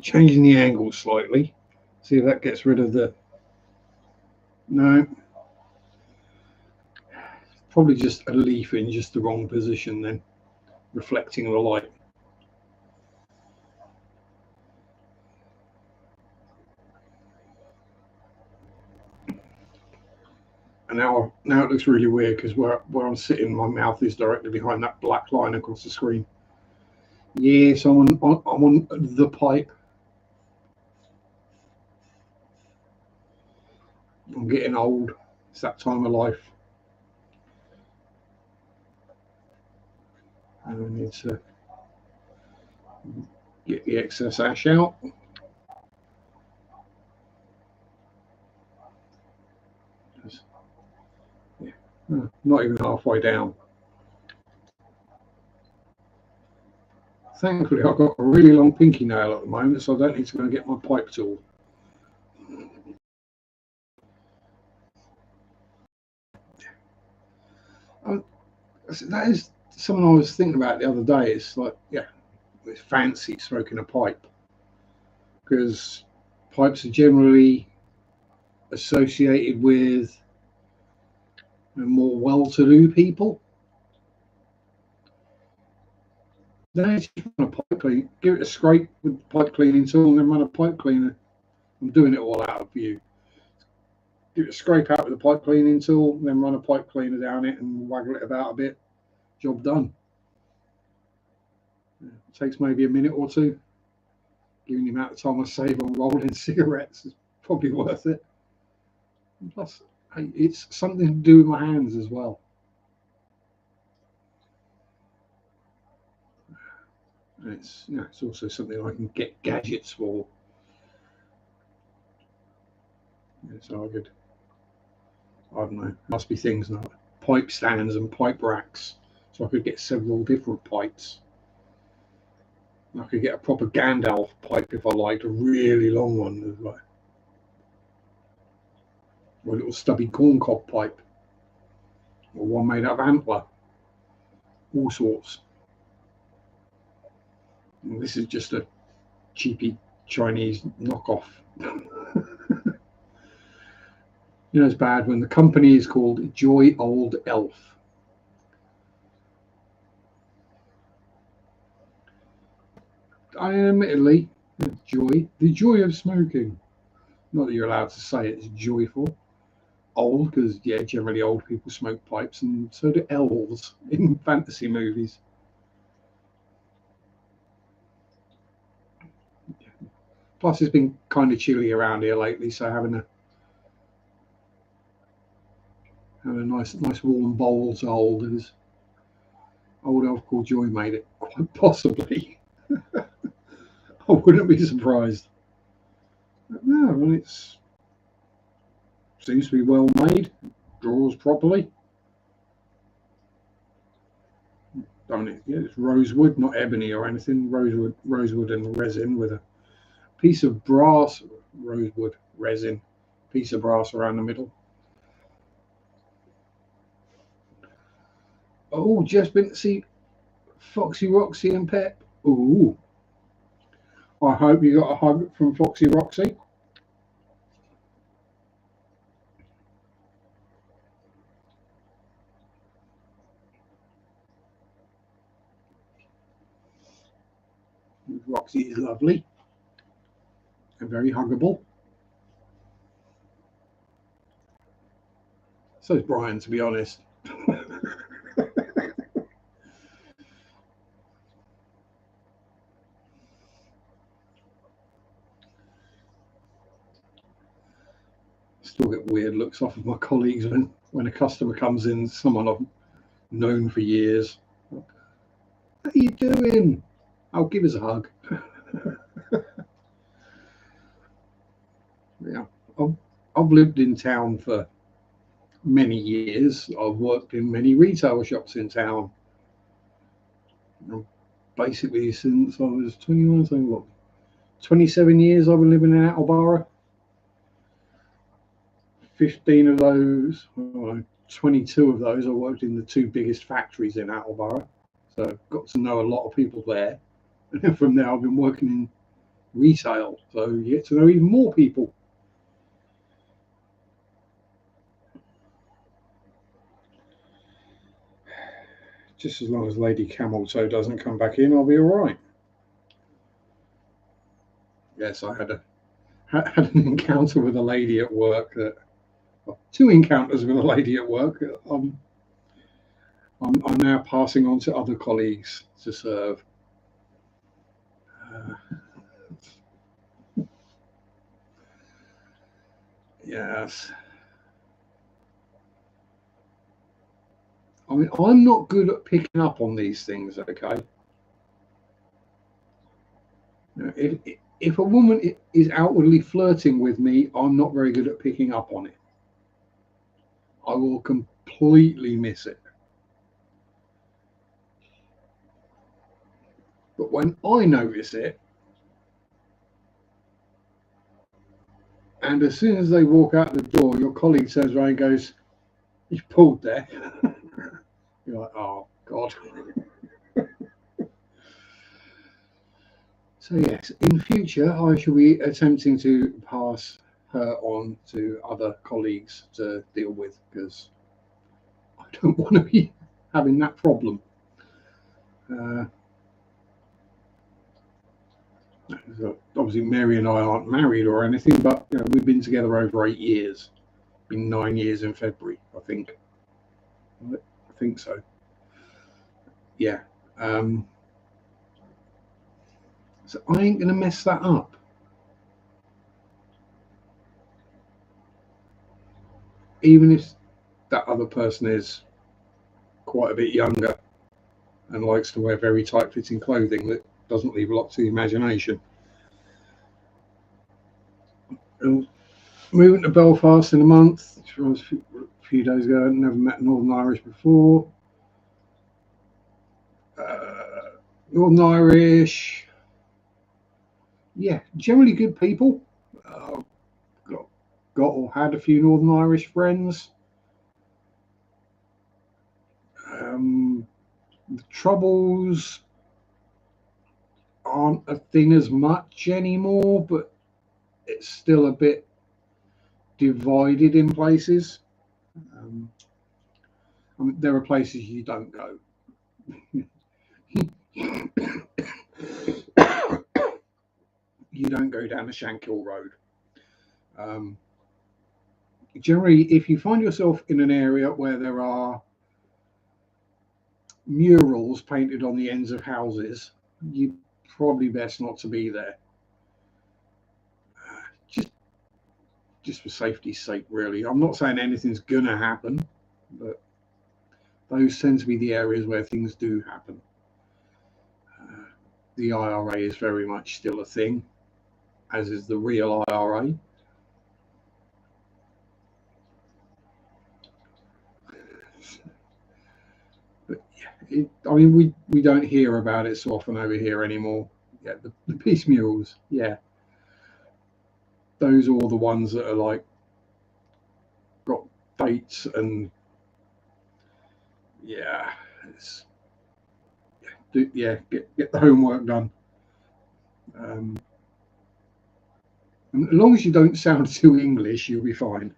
S1: changing the angle slightly. See if that gets rid of the... No. Probably just a leaf in just the wrong position then, reflecting the light. And now it looks really weird because where I'm sitting, my mouth is directly behind that black line across the screen. Yes, I'm on the pipe. I'm getting old. It's that time of life. And I need to get the excess ash out. Yeah, not even halfway down. Thankfully, I've got a really long pinky nail at the moment, so I don't need to go and get my pipe tool. That is something I was thinking about the other day. It's like, yeah, it's fancy smoking a pipe because pipes are generally associated with more well-to-do people. Then just run a pipe clean, give it a scrape with the pipe cleaning tool, and then run a pipe cleaner. I'm doing it all out of view. Give it a scrape out with the pipe cleaning tool, then run a pipe cleaner down it and waggle it about a bit. Job done. It takes maybe a minute or two. Given the amount of time I save on rolling cigarettes, is probably worth it. And plus, hey, it's something to do with my hands as well. And it's also something I can get gadgets for. So I could, I don't know, must be things now. Pipe stands and pipe racks, so I could get several different pipes. I could get a proper Gandalf pipe if I liked, a really long one, like or a little stubby corncob pipe, or one made out of antler, all sorts. And this is just a cheapy Chinese knockoff. You know, it's bad when the company is called Joy Old Elf. Admittedly, the joy of smoking. Not that you're allowed to say it's joyful. Old, because, yeah, generally old people smoke pipes, and so do elves in fantasy movies. Plus, it's been kind of chilly around here lately, so having a nice warm bowl to hold is old elf called Joy made it, quite possibly. I wouldn't be surprised. But no, well, it seems to be well made, draws properly. Don't it? Yeah, it's rosewood, not ebony or anything. Rosewood and resin with a piece of brass, rosewood resin, piece of brass around the middle. Oh, just been to see Foxy Roxy and Pep. Ooh. I hope you got a hug from Foxy Roxy. Roxy is lovely and very huggable. So is Brian, to be honest. Still get weird looks off of my colleagues when a customer comes in, someone I've known for years. How are you doing? I'll give us a hug. Yeah, I've lived in town for many years. I've worked in many retail shops in town. Basically, since I was 21, so what, 27 years I've been living in Attleborough. 15 of those, 22 of those, I worked in the two biggest factories in Attleborough. So I've got to know a lot of people there. And then from there, I've been working in retail. So you get to know even more people. Just as long as Lady Camel Toe doesn't come back in, I'll be all right. Yes, I had an encounter with a lady at work. Two encounters with a lady at work. I'm now passing on to other colleagues to serve. Yes. I mean, I'm not good at picking up on these things, okay? If a woman is outwardly flirting with me, I'm not very good at picking up on it. I will completely miss it. But when I notice it, and as soon as they walk out the door, your colleague turns around and goes, "You pulled there." You're like, "Oh, God." So yes, in future, I shall be attempting to pass her on to other colleagues to deal with, because I don't want to be having that problem. Obviously, Mary and I aren't married or anything, but we've been together over 8 years. Been 9 years in February, I think. I think so. Yeah. So I ain't gonna mess that up. Even if that other person is quite a bit younger and likes to wear very tight-fitting clothing that doesn't leave a lot to the imagination. And moving to Belfast in a month, which was a few days ago. I'd never met Northern Irish before. Northern Irish, yeah, generally good people. Got or had a few Northern Irish friends. The Troubles aren't a thing as much anymore, but it's still a bit divided in places. I mean, there are places you don't go. You don't go down the Shankill Road. Generally, if you find yourself in an area where there are murals painted on the ends of houses, you probably best not to be there. Just for safety's sake, really. I'm not saying anything's gonna happen, but those tend to be the areas where things do happen. The IRA is very much still a thing, as is the real IRA. But yeah, I mean, we don't hear about it so often over here anymore. Yeah, the peace murals, yeah. Those are all the ones that are like got dates and yeah, get the homework done. And as long as you don't sound too English, you'll be fine.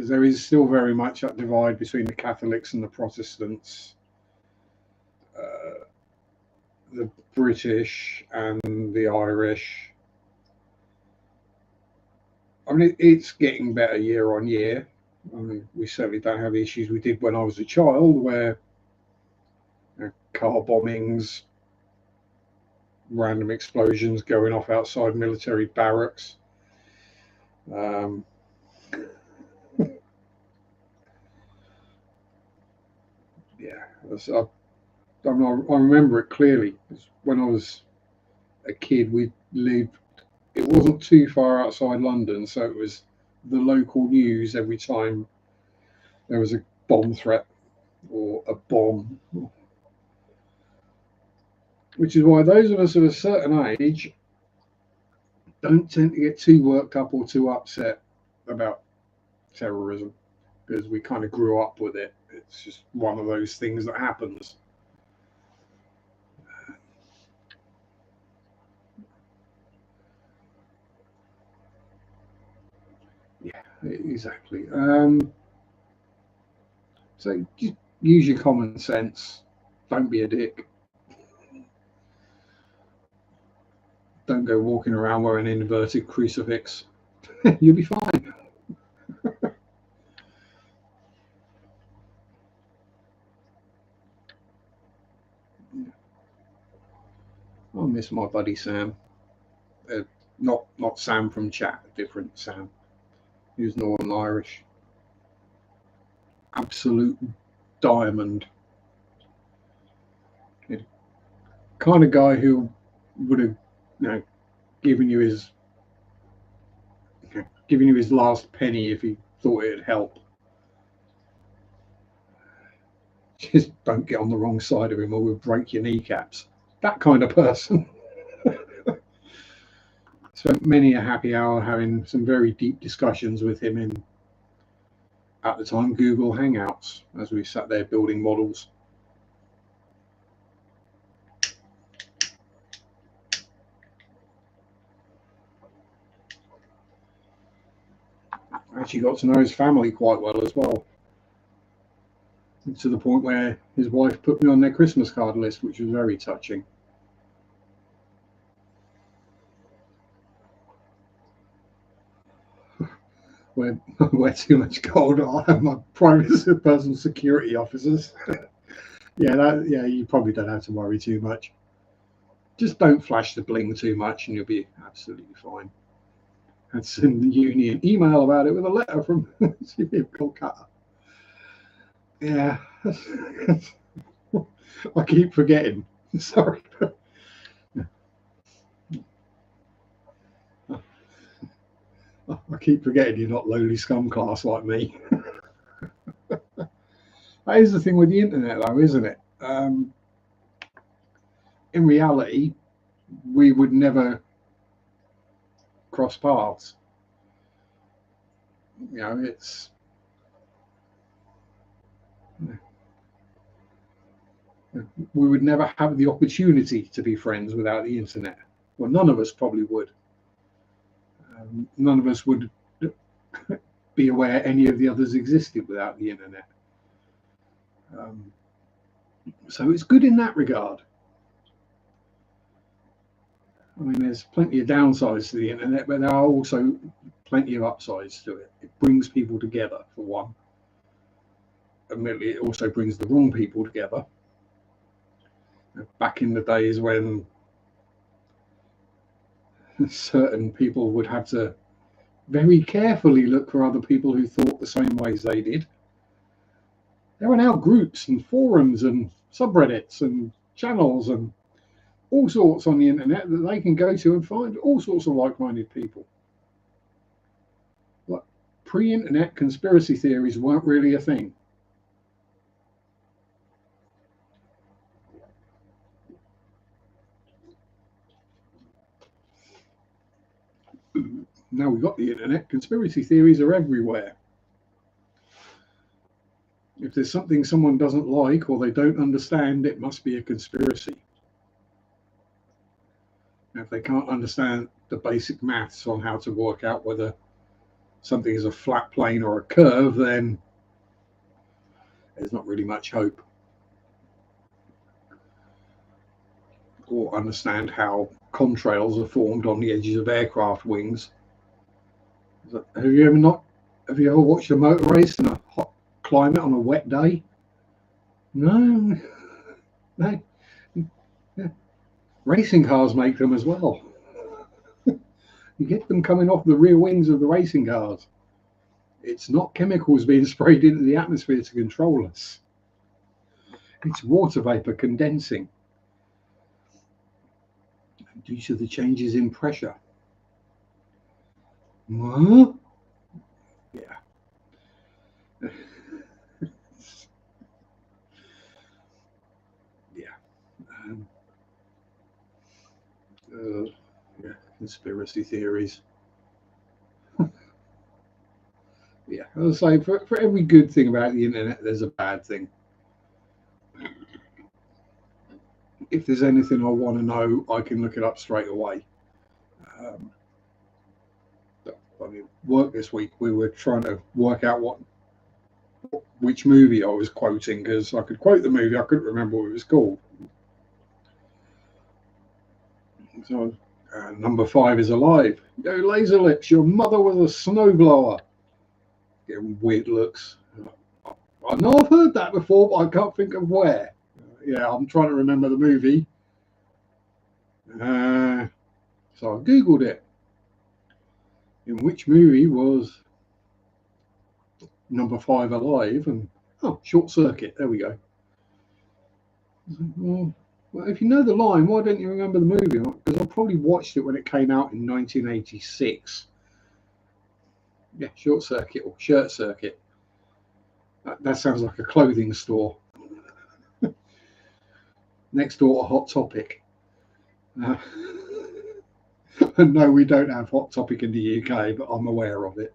S1: because there is still very much that divide between the Catholics and the Protestants, the British and the Irish. I mean, it's getting better year on year. I mean, we certainly don't have the issues we did when I was a child, where car bombings, random explosions going off outside military barracks. Yeah, I remember it clearly. When I was a kid, we lived, it wasn't too far outside London, so it was the local news every time there was a bomb threat or a bomb. Which is why those of us of a certain age don't tend to get too worked up or too upset about terrorism, because we kind of grew up with it. It's just one of those things that happens. Yeah, exactly. So just use your common sense. Don't be a dick. Don't go walking around wearing an inverted crucifix. You'll be fine. I miss my buddy Sam. Not Sam from chat, different Sam. He was Northern Irish. Absolute diamond. Kind of guy who would have, given you his last penny if he thought it'd help. Just don't get on the wrong side of him or we'll break your kneecaps. That kind of person. Spent many a happy hour having some very deep discussions with him in, at the time, Google Hangouts, as we sat there building models. I actually got to know his family quite well as well, to the point where his wife put me on their Christmas card list, which was very touching. Wear too much gold. I have my private personal security officers. Yeah, you probably don't have to worry too much. Just don't flash the bling too much, and you'll be absolutely fine. I'd send the uni an email about it with a letter from Kolkata. Yeah, I keep forgetting. Sorry. I keep forgetting you're not lowly scum class like me. That is the thing with the internet, though, isn't it? In reality, we would never cross paths. It's we would never have the opportunity to be friends without the internet. Well, none of us probably would. None of us would be aware any of the others existed without the internet. So it's good in that regard. I mean, there's plenty of downsides to the internet, but there are also plenty of upsides to it. It brings people together, for one. Admittedly, it also brings the wrong people together. Back in the days when certain people would have to very carefully look for other people who thought the same way as they did. There are now groups and forums and subreddits and channels and all sorts on the internet that they can go to and find all sorts of like-minded people. Like, pre-internet conspiracy theories weren't really a thing. Now we've got the internet, conspiracy theories are everywhere. If there's something someone doesn't like or they don't understand, it must be a conspiracy. If they can't understand the basic maths on how to work out whether something is a flat plane or a curve, then there's not really much hope. Or understand how contrails are formed on the edges of aircraft wings. Have you ever watched a motor race in a hot climate on a wet day? No, no. Yeah. Racing cars make them as well. You get them coming off the rear wings of the racing cars. It's not chemicals being sprayed into the atmosphere to control us. It's water vapor condensing due to the changes in pressure. Huh? Yeah. Yeah. Um, yeah. Conspiracy theories. Yeah. I'll say for every good thing about the internet, there's a bad thing. If there's anything I want to know, I can look it up straight away. I mean, work this week, we were trying to work out which movie I was quoting, because I could quote the movie, I couldn't remember what it was called. So, number 5 is Alive. Yo, Laser Lips, your mother was a snowblower. Getting weird looks. I know I've heard that before, but I can't think of where. Yeah, I'm trying to remember the movie. So I Googled it. In which movie was number 5 Alive? And Short Circuit. There we go. Well, if you know the line, why don't you remember the movie? Because I probably watched it when it came out in 1986. Yeah, Short Circuit or Shirt Circuit. That sounds like a clothing store. Next door to Hot Topic. No, we don't have Hot Topic in the UK, but I'm aware of it.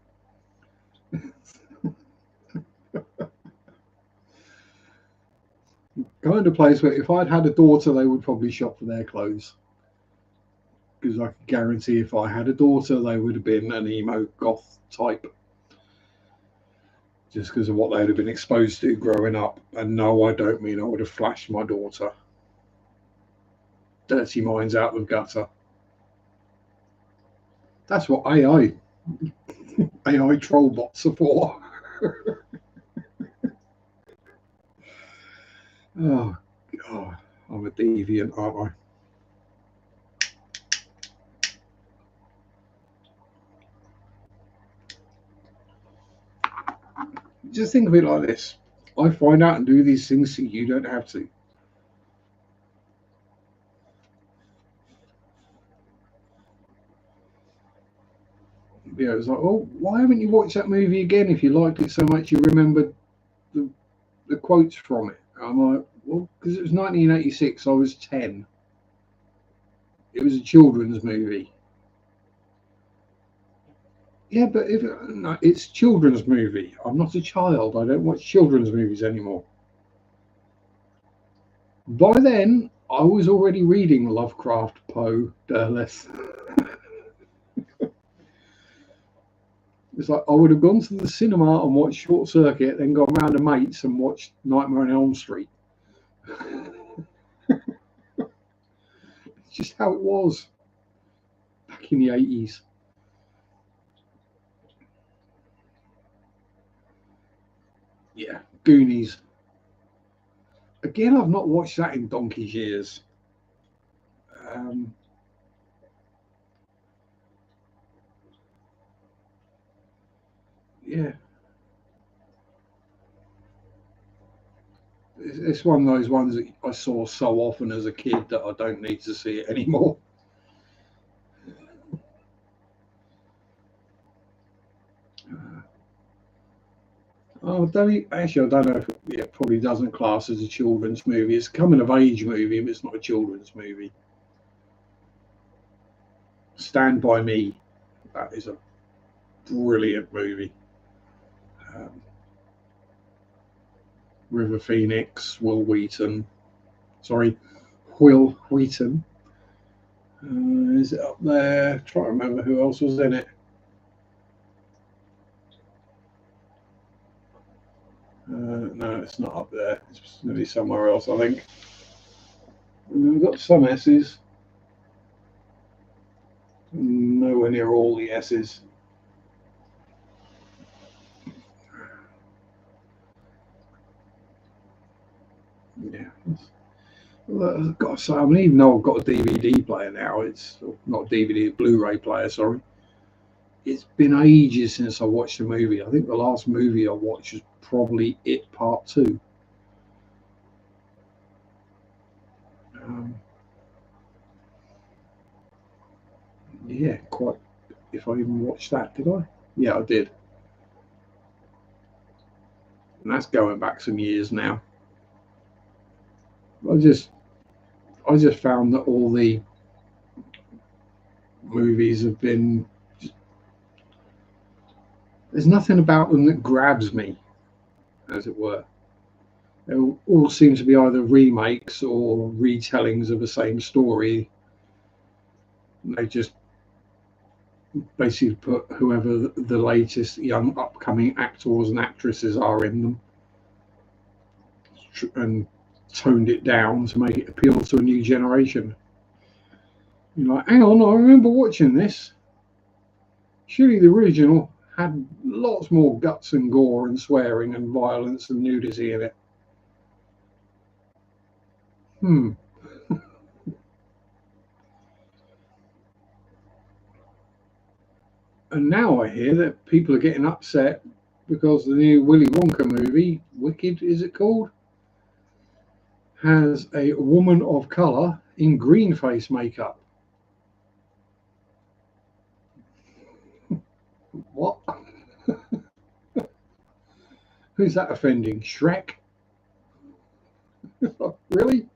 S1: Kind of place where if I'd had a daughter, they would probably shop for their clothes. Because I can guarantee if I had a daughter, they would have been an emo goth type. Just because of what they'd have been exposed to growing up. And no, I don't mean I would have flashed my daughter. Dirty minds out of the gutter. That's what AI troll bots are for. Oh, God. I'm a deviant, aren't I? Just think of it like this. I find out and do these things so you don't have to. Yeah, it's like, oh, why haven't you watched that movie again if you liked it so much you remembered the quotes from it? I'm like, well, because it was 1986, I was 10. It was a children's movie. Yeah, but no, it's children's movie. I'm not a child. I don't watch children's movies anymore. By then, I was already reading Lovecraft, Poe, Derleth. It's like I would have gone to the cinema and watched Short Circuit, then gone round to mates and watched Nightmare on Elm Street. It's just how it was back in the 80s. Yeah, Goonies. Again, I've not watched that in donkey's years. Um, yeah, it's one of those ones that I saw so often as a kid that I don't need to see it anymore. Oh, actually, I don't know if it probably doesn't class as a children's movie. It's a coming of age movie, but it's not a children's movie. Stand By Me. That is a brilliant movie. Um, River Phoenix, Will Wheaton. Sorry, Will Wheaton. Is it up there? Try to remember who else was in it. No, it's not up there. It's going to be somewhere else, I think. And we've got some S's. Nowhere near all the S's. Yeah. Well, I've got to say, I mean, even though I've got a DVD player now, it's not a DVD, a Blu-ray player, sorry. It's been ages since I watched a movie. I think the last movie I watched was probably It Part 2. Yeah, quite. If I even watched that, did I? Yeah, I did. And that's going back some years now. I just, I just found that all the movies have been. There's nothing about them that grabs me, as it were. They all seem to be either remakes or retellings of the same story. They just basically put whoever the latest young upcoming actors and actresses are in them and toned it down to make it appeal to a new generation. You're like, hang on, I remember watching this. Surely the original had lots more guts and gore and swearing and violence and nudity in it. Hmm. And now I hear that people are getting upset because the new Willy Wonka movie, Wicked, is it called, has a woman of colour in green face makeup. What? Who's that offending? Shrek? Really?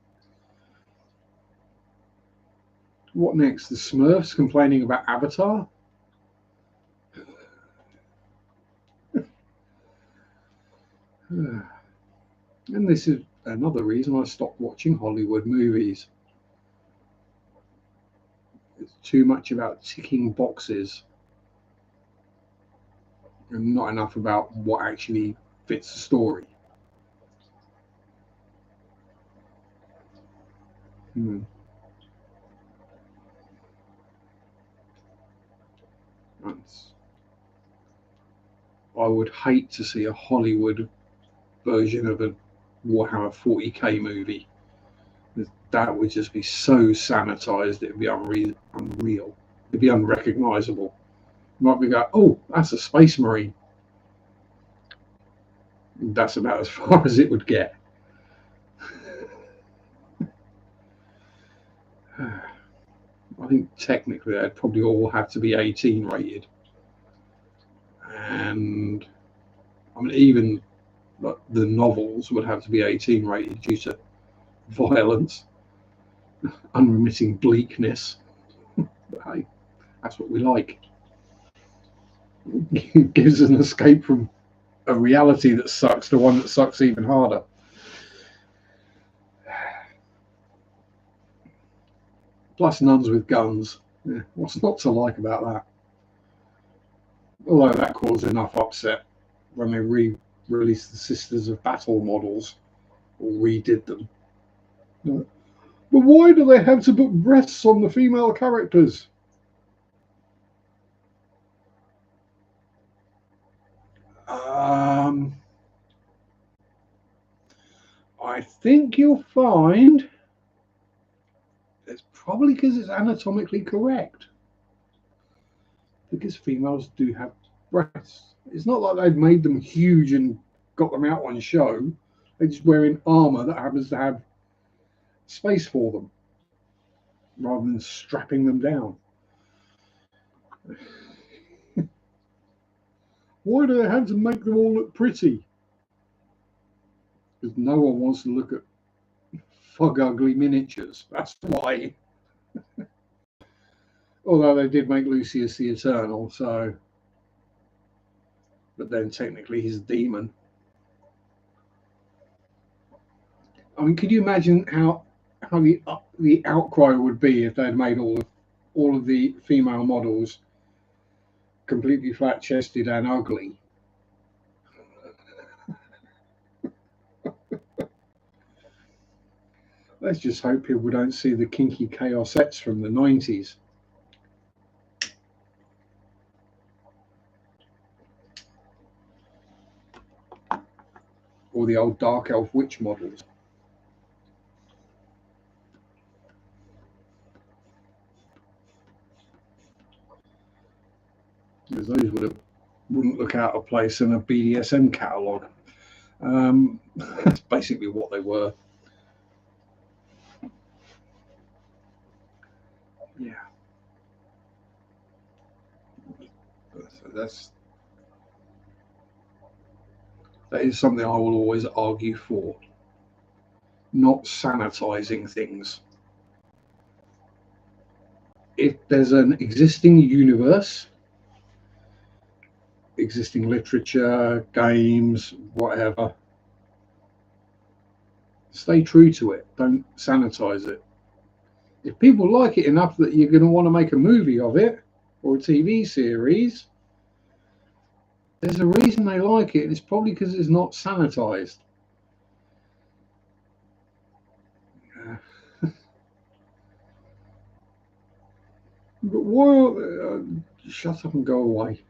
S1: What next? The Smurfs complaining about Avatar? And this is another reason I stopped watching Hollywood movies. It's too much about ticking boxes and not enough about what actually fits the story. Hmm. I would hate to see a Hollywood version of a Warhammer 40k movie. That would just be so sanitized, it'd be unreal. It'd be unrecognizable. You might be going, oh, that's a Space Marine. That's about as far as it would get. I think technically they'd probably all have to be 18 rated. And I mean, even the novels would have to be 18 rated due to violence, unremitting bleakness. But hey, that's what we like. It gives us an escape from a reality that sucks to one that sucks even harder. Plus nuns with guns. Yeah, what's not to like about that? Although that caused enough upset when they re-released the Sisters of Battle models or redid them. But why do they have to put breasts on the female characters? I think you'll find it's probably because it's anatomically correct. Because females do have breasts. It's not like they've made them huge and got them out on show. They're just wearing armor that happens to have space for them rather than strapping them down. Why do they have to make them all look pretty? Because no one wants to look at fug ugly miniatures. That's why. Although they did make Lucius the Eternal, so. But then technically he's a demon. I mean, could you imagine how the outcry would be if they'd made all of the female models completely flat chested and ugly? Let's just hope people don't see the kinky chaosettes from the 90s. Or the old dark elf witch models. Because those wouldn't look out of place in a BDSM catalogue. That's basically what they were. Yeah. So that is something I will always argue for. Not sanitizing things. If there's an existing universe, existing literature, games, whatever, stay true to it. Don't sanitize it. If people like it enough that you're going to want to make a movie of it or a TV series, there's a reason they like it, and it's probably because it's not sanitized. But why? Shut up and go away.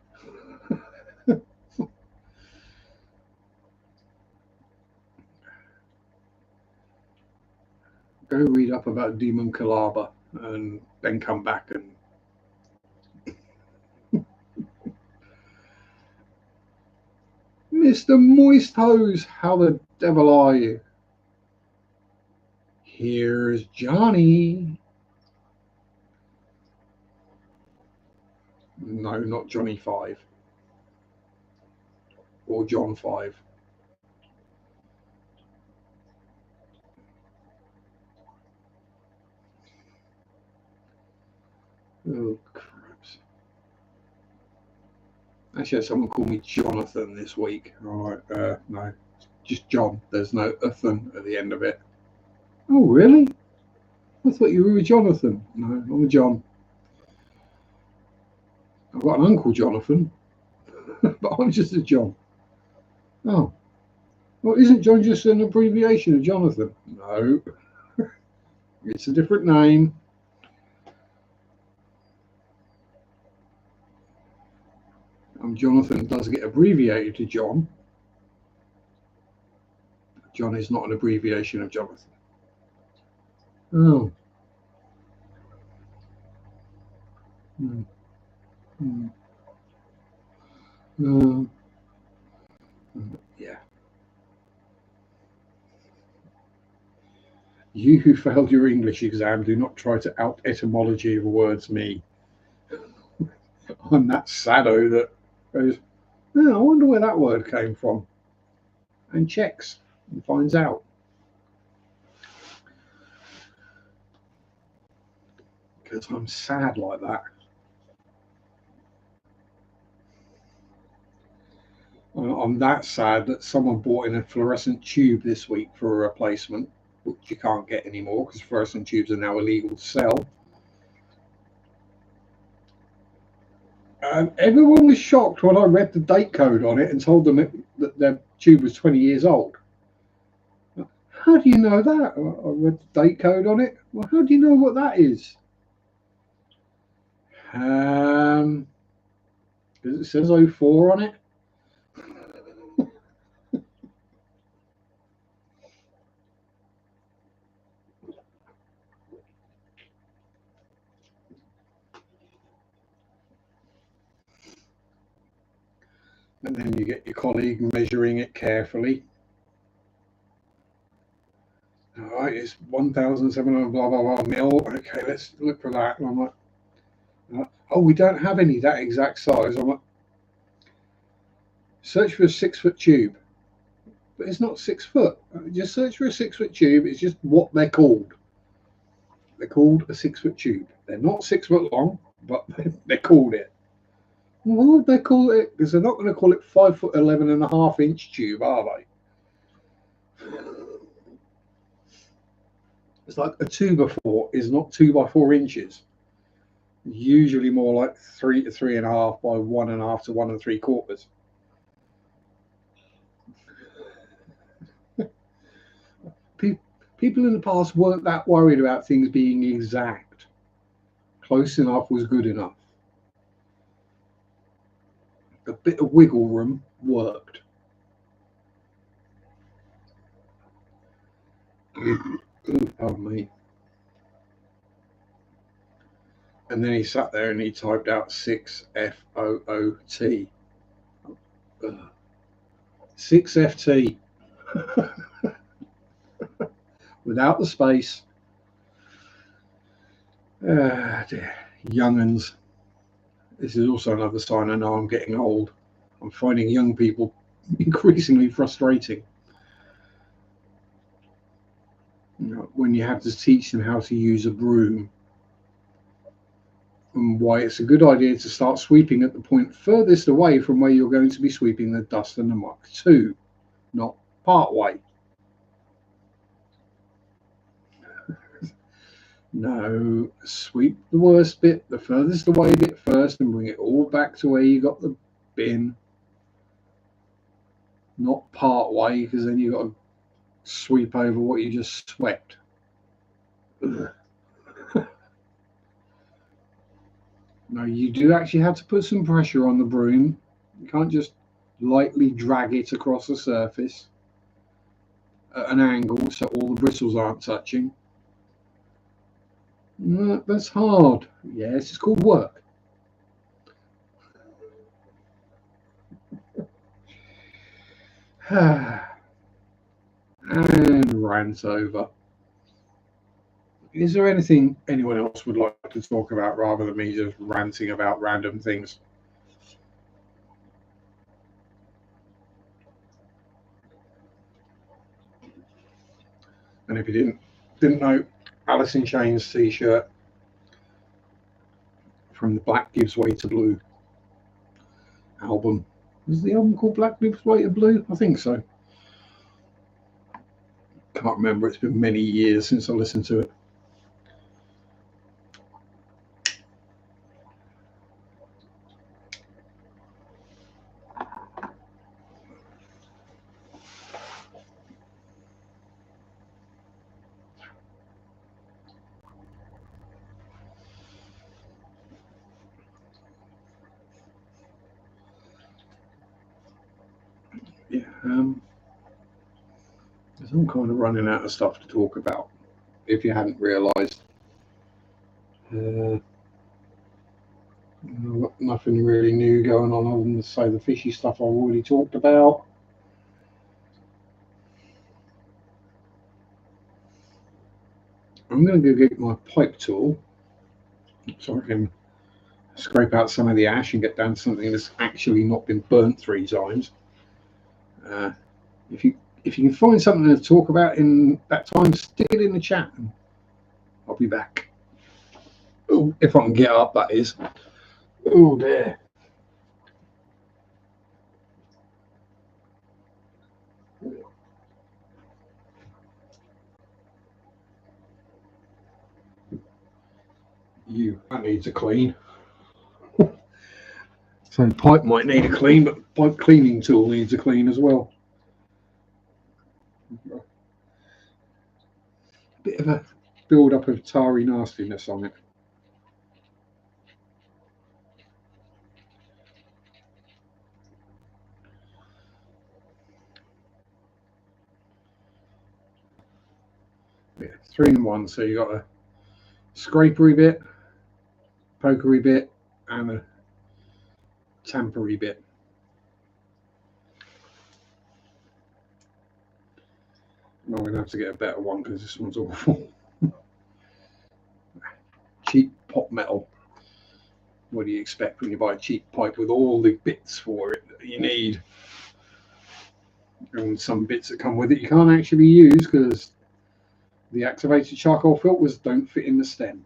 S1: Go read up about Demon Kalaba and then come back and. Mr. Moist Hose, how the devil are you? Here's Johnny. No, not Johnny 5. Or John 5. Oh, craps. Actually, had someone called me Jonathan this week. All right, no, just John. There's no Ethan at the end of it. Oh, really? I thought you were a Jonathan. No, I'm a John. I've got an uncle Jonathan, but I'm just a John. Oh, well, isn't John just an abbreviation of Jonathan? No, it's a different name. Jonathan does get abbreviated to John. John is not an abbreviation of Jonathan. Oh. Mm. Mm. Yeah. You who failed your English exam, do not try to out etymology of words me. I'm that saddo that goes, oh, I wonder where that word came from. And checks and finds out. Because I'm sad like that. I'm that sad that someone bought in a fluorescent tube this week for a replacement, which you can't get anymore because fluorescent tubes are now illegal to sell. And everyone was shocked when I read the date code on it and told them that their tube was 20 years old. How do you know that? I read the date code on it. Well, how do you know what that is? Because it says 04 on it. And then you get your colleague measuring it carefully. All right, it's 1,700 blah, blah, blah mil. Okay, let's look for that. And I'm like, oh, we don't have any that exact size. I'm like, search for a 6-foot tube. But it's not 6 foot. Just search for a 6-foot tube. It's just what they're called. They're called a 6-foot tube. They're not 6 foot long, but they're called it. What would they call it? Because they're not going to call it 5'11" and a half inch tube, are they? It's like a 2x4 is not 2 by 4 inches. Usually more like 3 to 3.5 by 1.5 to 1 3/4. People in the past weren't that worried about things being exact. Close enough was good enough. A bit of wiggle room worked. Pardon me. And then he sat there and he typed out 6FOOT. 6FT. Without the space. Dear. Young'uns. This is also another sign I know I'm getting old. I'm finding young people increasingly frustrating. You know, when you have to teach them how to use a broom, and why it's a good idea to start sweeping at the point furthest away from where you're going to be sweeping the dust and the muck to, not part way. No, sweep the worst bit, the furthest away bit first, and bring it all back to where you got the bin. Not part way, because then you've got to sweep over what you just swept. No, you do actually have to put some pressure on the broom. You can't just lightly drag it across the surface at an angle so all the bristles aren't touching. No, that's hard. Yes, it's called work. And rant over. Is there anything anyone else would like to talk about rather than me just ranting about random things? And if you didn't know, Alice in Chains t-shirt from the Black Gives Way to Blue album. Was the album called Black Gives Way to Blue? I think so. Can't remember. It's been many years since I listened to it. Yeah, I'm kind of running out of stuff to talk about, if you hadn't realised. Nothing really new going on other than, say, the fishy stuff I've already talked about. I'm going to go get my pipe tool so I can scrape out some of the ash and get down to something that's actually not been burnt 3 times. If you can find something to talk about in that time, stick it in the chat and I'll be back. Oh, if I can get up, that is. Oh dear. That needs a clean. So the pipe might need a clean, but the pipe cleaning tool needs a clean as well. Bit of a build-up of tarry nastiness on it. Yeah, 3 in 1. So you got a scrapery bit, pokery bit, and a tampery bit. I'm going to have to get a better one because this one's awful. Cheap pot metal. What do you expect when you buy a cheap pipe with all the bits for it that you need? And some bits that come with it you can't actually use because the activated charcoal filters don't fit in the stem.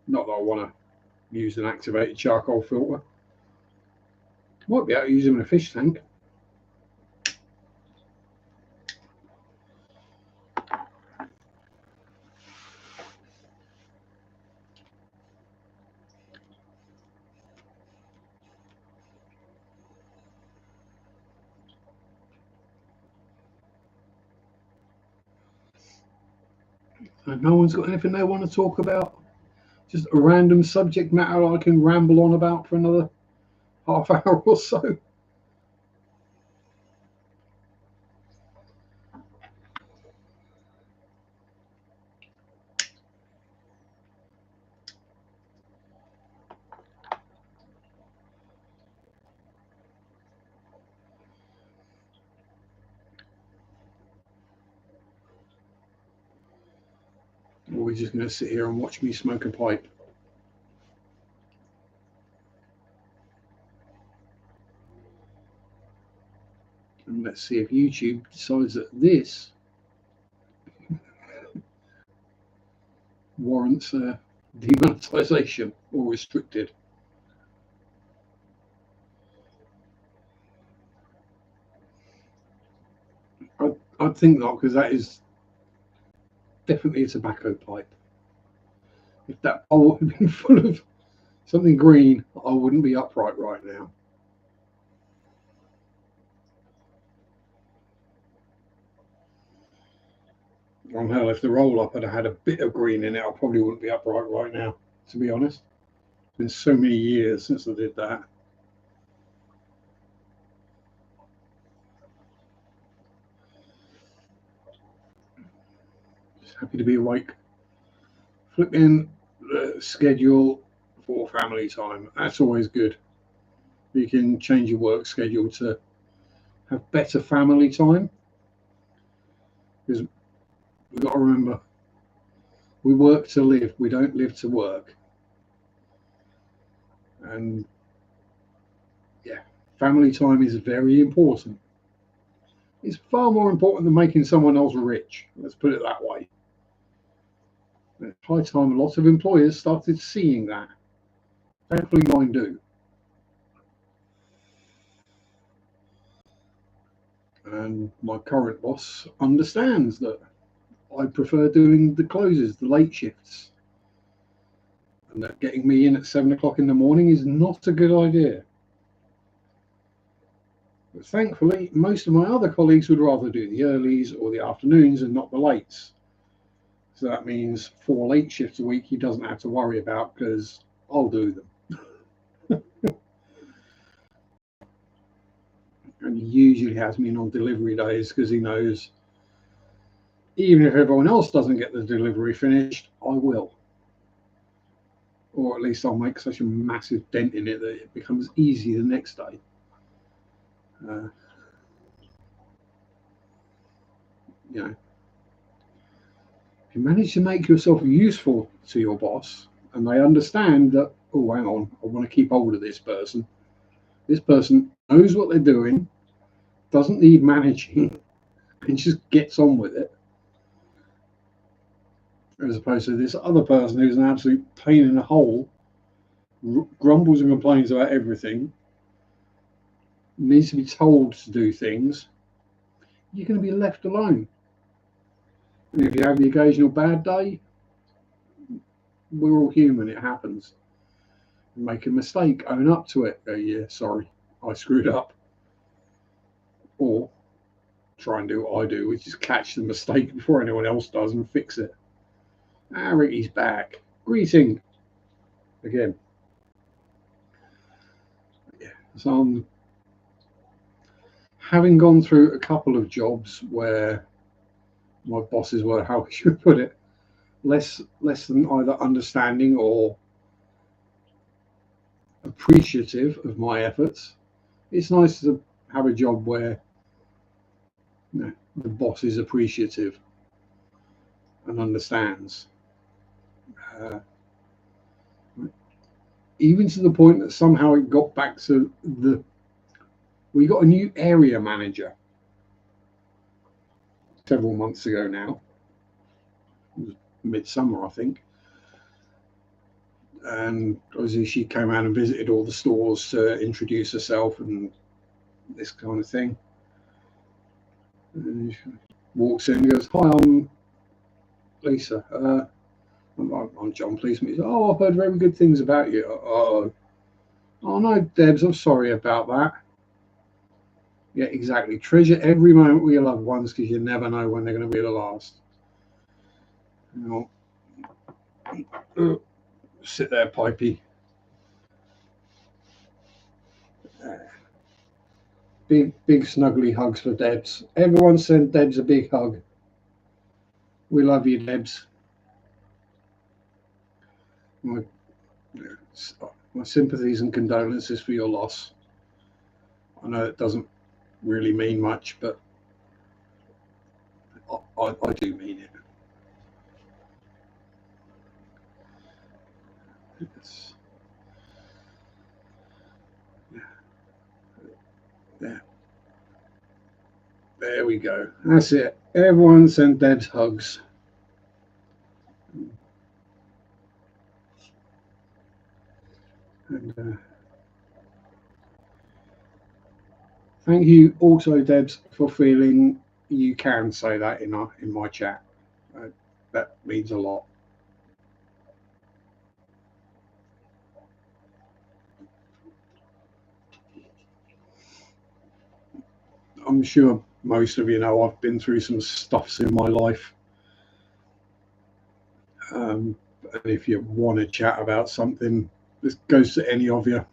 S1: Not that I want to use an activated charcoal filter. Might be able to use them in a fish tank. And no one's got anything they want to talk about. Just a random subject matter I can ramble on about for another half hour or so. Or we're just going to sit here and watch me smoke a pipe. And let's see if YouTube decides that this warrants demonetization or restricted. I'd think not, because that is definitely a tobacco pipe. If that bowl had been full of something green, I wouldn't be upright right now. On hell, if the roll up had had a bit of green in it, I probably wouldn't be upright right now, to be honest. It's been so many years since I did that. Just happy to be awake. Flipping the schedule for family time. That's always good. You can change your work schedule to have better family time. Because we've got to remember, we work to live, we don't live to work. And yeah, family time is very important. It's far more important than making someone else rich. Let's put it that way. It's high time a lot of employers started seeing that. Thankfully, mine do. And my current boss understands that I prefer doing the closes, the late shifts. And that getting me in at 7 o'clock in the morning is not a good idea. But thankfully, most of my other colleagues would rather do the earlies or the afternoons and not the lates. So that means 4 late shifts a week he doesn't have to worry about, because I'll do them. And he usually has me in on delivery days, because he knows even if everyone else doesn't get the delivery finished, I will. Or at least I'll make such a massive dent in it that it becomes easy the next day. You know, if you manage to make yourself useful to your boss, and they understand that, oh, hang on, I want to keep hold of this person. This person knows what they're doing, doesn't need managing, and just gets on with it. As opposed to this other person who's an absolute pain in the hole, grumbles and complains about everything, needs to be told to do things. You're going to be left alone. And if you have the occasional bad day, we're all human, it happens. Make a mistake, own up to it. Go, yeah, sorry, I screwed up. Or try and do what I do, which is catch the mistake before anyone else does and fix it. Ah, Ricky's back. Greeting. Again. Yeah. So having gone through a couple of jobs where my bosses were, how should I put it, less than either understanding or appreciative of my efforts, it's nice to have a job where, you know, the boss is appreciative and understands. Even to the point that somehow it got back to we got a new area manager several months ago now. It was midsummer, I think. And obviously she came out and visited all the stores to introduce herself and this kind of thing. And she walks in and goes, "Hi, I'm Lisa. I'm John, please meet you." "Oh, I've heard very good things about you." "Oh, no, Debs, I'm sorry about that." Yeah, exactly. Treasure every moment with your loved ones, because you never know when they're going to be the last. You know, sit there, Pipey. Big snuggly hugs for Debs. Everyone send Debs a big hug. We love you, Debs. My, my sympathies and condolences for your loss. I know it doesn't really mean much, but I do mean it. Yeah. There we go. That's it. Everyone send Debs hugs. And thank you also, Debs, for feeling you can say that in my chat. That means a lot. I'm sure most of you know I've been through some stuffs in my life. And if you want to chat about something, this goes to any of you.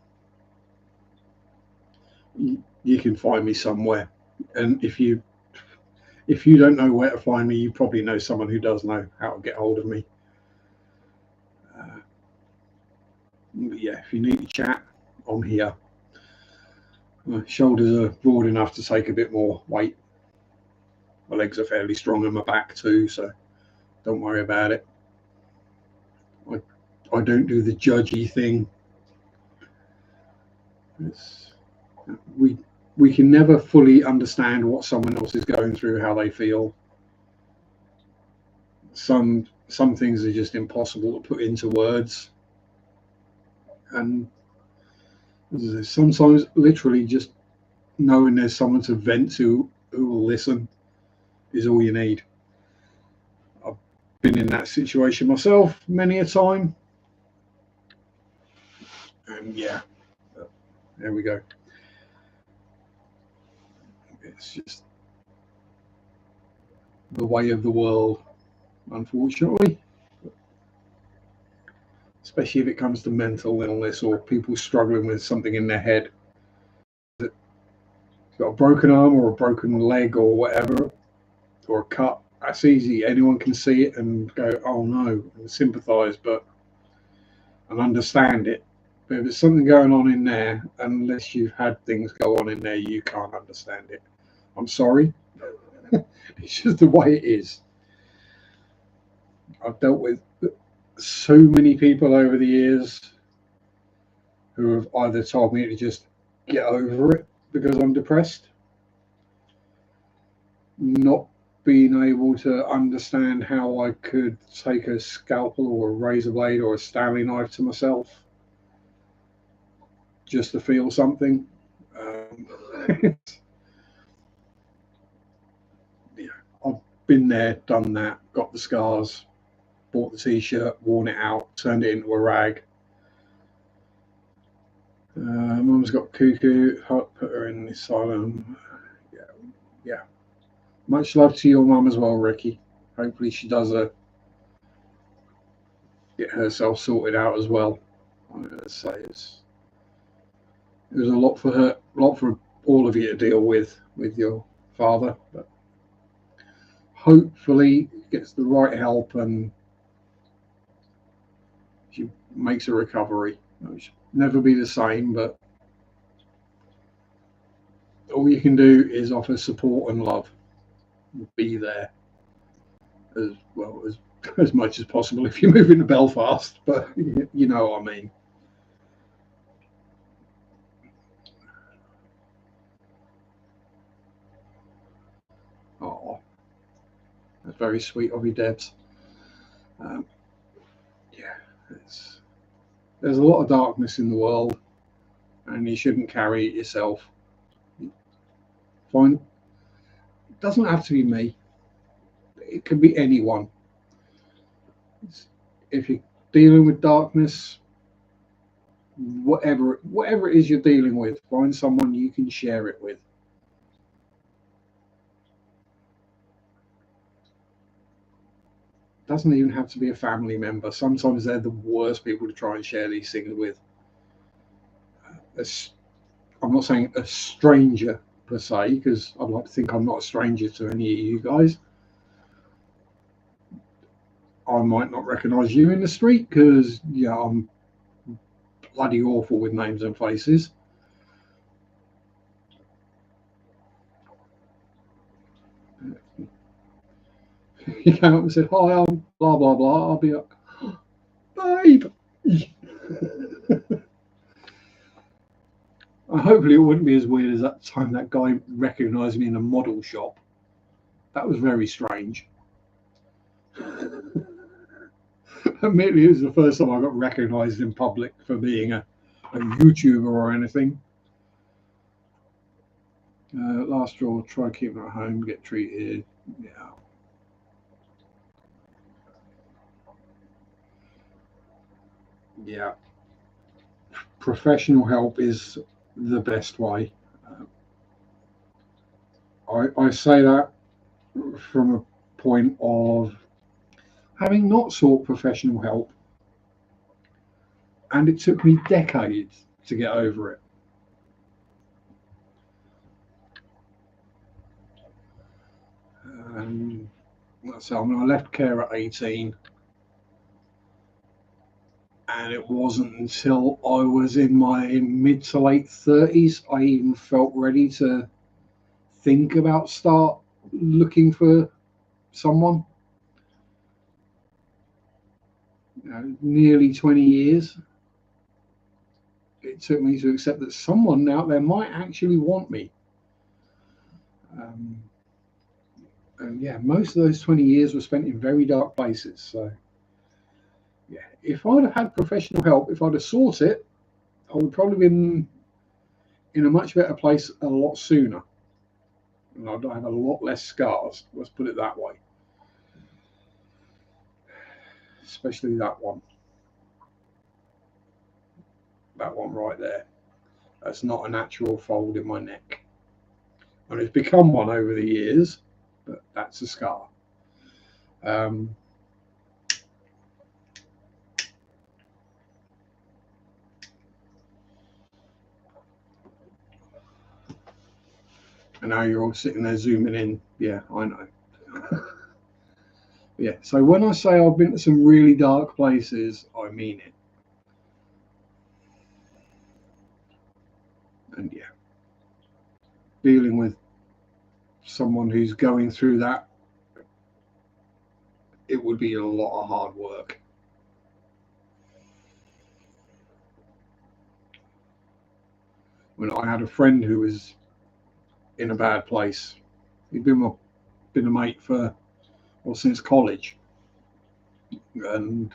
S1: You can find me somewhere. And if you don't know where to find me, you probably know someone who does know how to get hold of me. Yeah, if you need to chat, I'm here. My shoulders are broad enough to take a bit more weight. My legs are fairly strong and my back too, so don't worry about it. I don't do the judgy thing. We can never fully understand what someone else is going through, how they feel. Some things are just impossible to put into words, and sometimes literally just knowing there's someone to vent to who will listen is all you need. I've been in that situation myself many a time, and yeah, there we go. It's just the way of the world, unfortunately, especially if it comes to mental illness or people struggling with something in their head. Got a broken arm or a broken leg or whatever, or a cut, that's easy. Anyone can see it and go, oh no, and sympathize, and understand it. But if there's something going on in there, unless you've had things go on in there, you can't understand it. I'm sorry. It's just the way it is. I've dealt with so many people over the years who have either told me to just get over it because I'm depressed, not being able to understand how I could take a scalpel or a razor blade or a Stanley knife to myself just to feel something. Yeah, I've been there, done that, got the scars, bought the t-shirt, worn it out, turned it into a rag. Mum's got cuckoo, put her in the asylum. Yeah. Much love to your mum as well, Ricky. Hopefully she does get herself sorted out as well. I'm going to say it was a lot for her, a lot for all of you to deal with your father, but hopefully gets the right help and she makes a recovery. She'll never be the same, but all you can do is offer support and love. Be there as well as much as possible if you're moving to Belfast, but you know what I mean. Oh, that's very sweet of you, Debs. Yeah, there's a lot of darkness in the world, and you shouldn't carry it yourself. Fine, it doesn't have to be me. It could be anyone. If you're dealing with darkness, whatever it is you're dealing with, find someone you can share it with. doesn't even have to be a family member. Sometimes they're the worst people to try and share these things with. I'm not saying a stranger per se, because I'd like to think I'm not a stranger to any of you guys. I might not recognise you in the street because, yeah, I'm bloody awful with names and faces. He came up and said, "Hi, I'm blah blah blah." I'll be like, "Babe." Hopefully, it wouldn't be as weird as that time that guy recognised me in a model shop. That was very strange. Admittedly, it was the first time I got recognised in public for being a YouTuber or anything. Last straw, try keeping at home, get treated. Yeah. Yeah. Professional help is the best way. I say that from a point of having not sought professional help, and it took me decades to get over it. So I left care at 18, and it wasn't until I was in my mid to late 30s I even felt ready to think about start looking for someone. Nearly 20 years it took me to accept that someone out there might actually want me. Um, and yeah, most of those 20 years were spent in very dark places. So yeah, if I'd have had professional help, if I'd have sought it, I would probably been in a much better place a lot sooner, and I'd have a lot less scars. Let's put it that way. Especially that one right there. That's not a natural fold in my neck, and it's become one over the years, but that's a scar. Um, and now you're all sitting there zooming in. Yeah, I know. Yeah, so when I say I've been to some really dark places, I mean it. And yeah, dealing with someone who's going through that, it would be a lot of hard work. When I had a friend who was in a bad place, he'd been a mate for, well, since college, and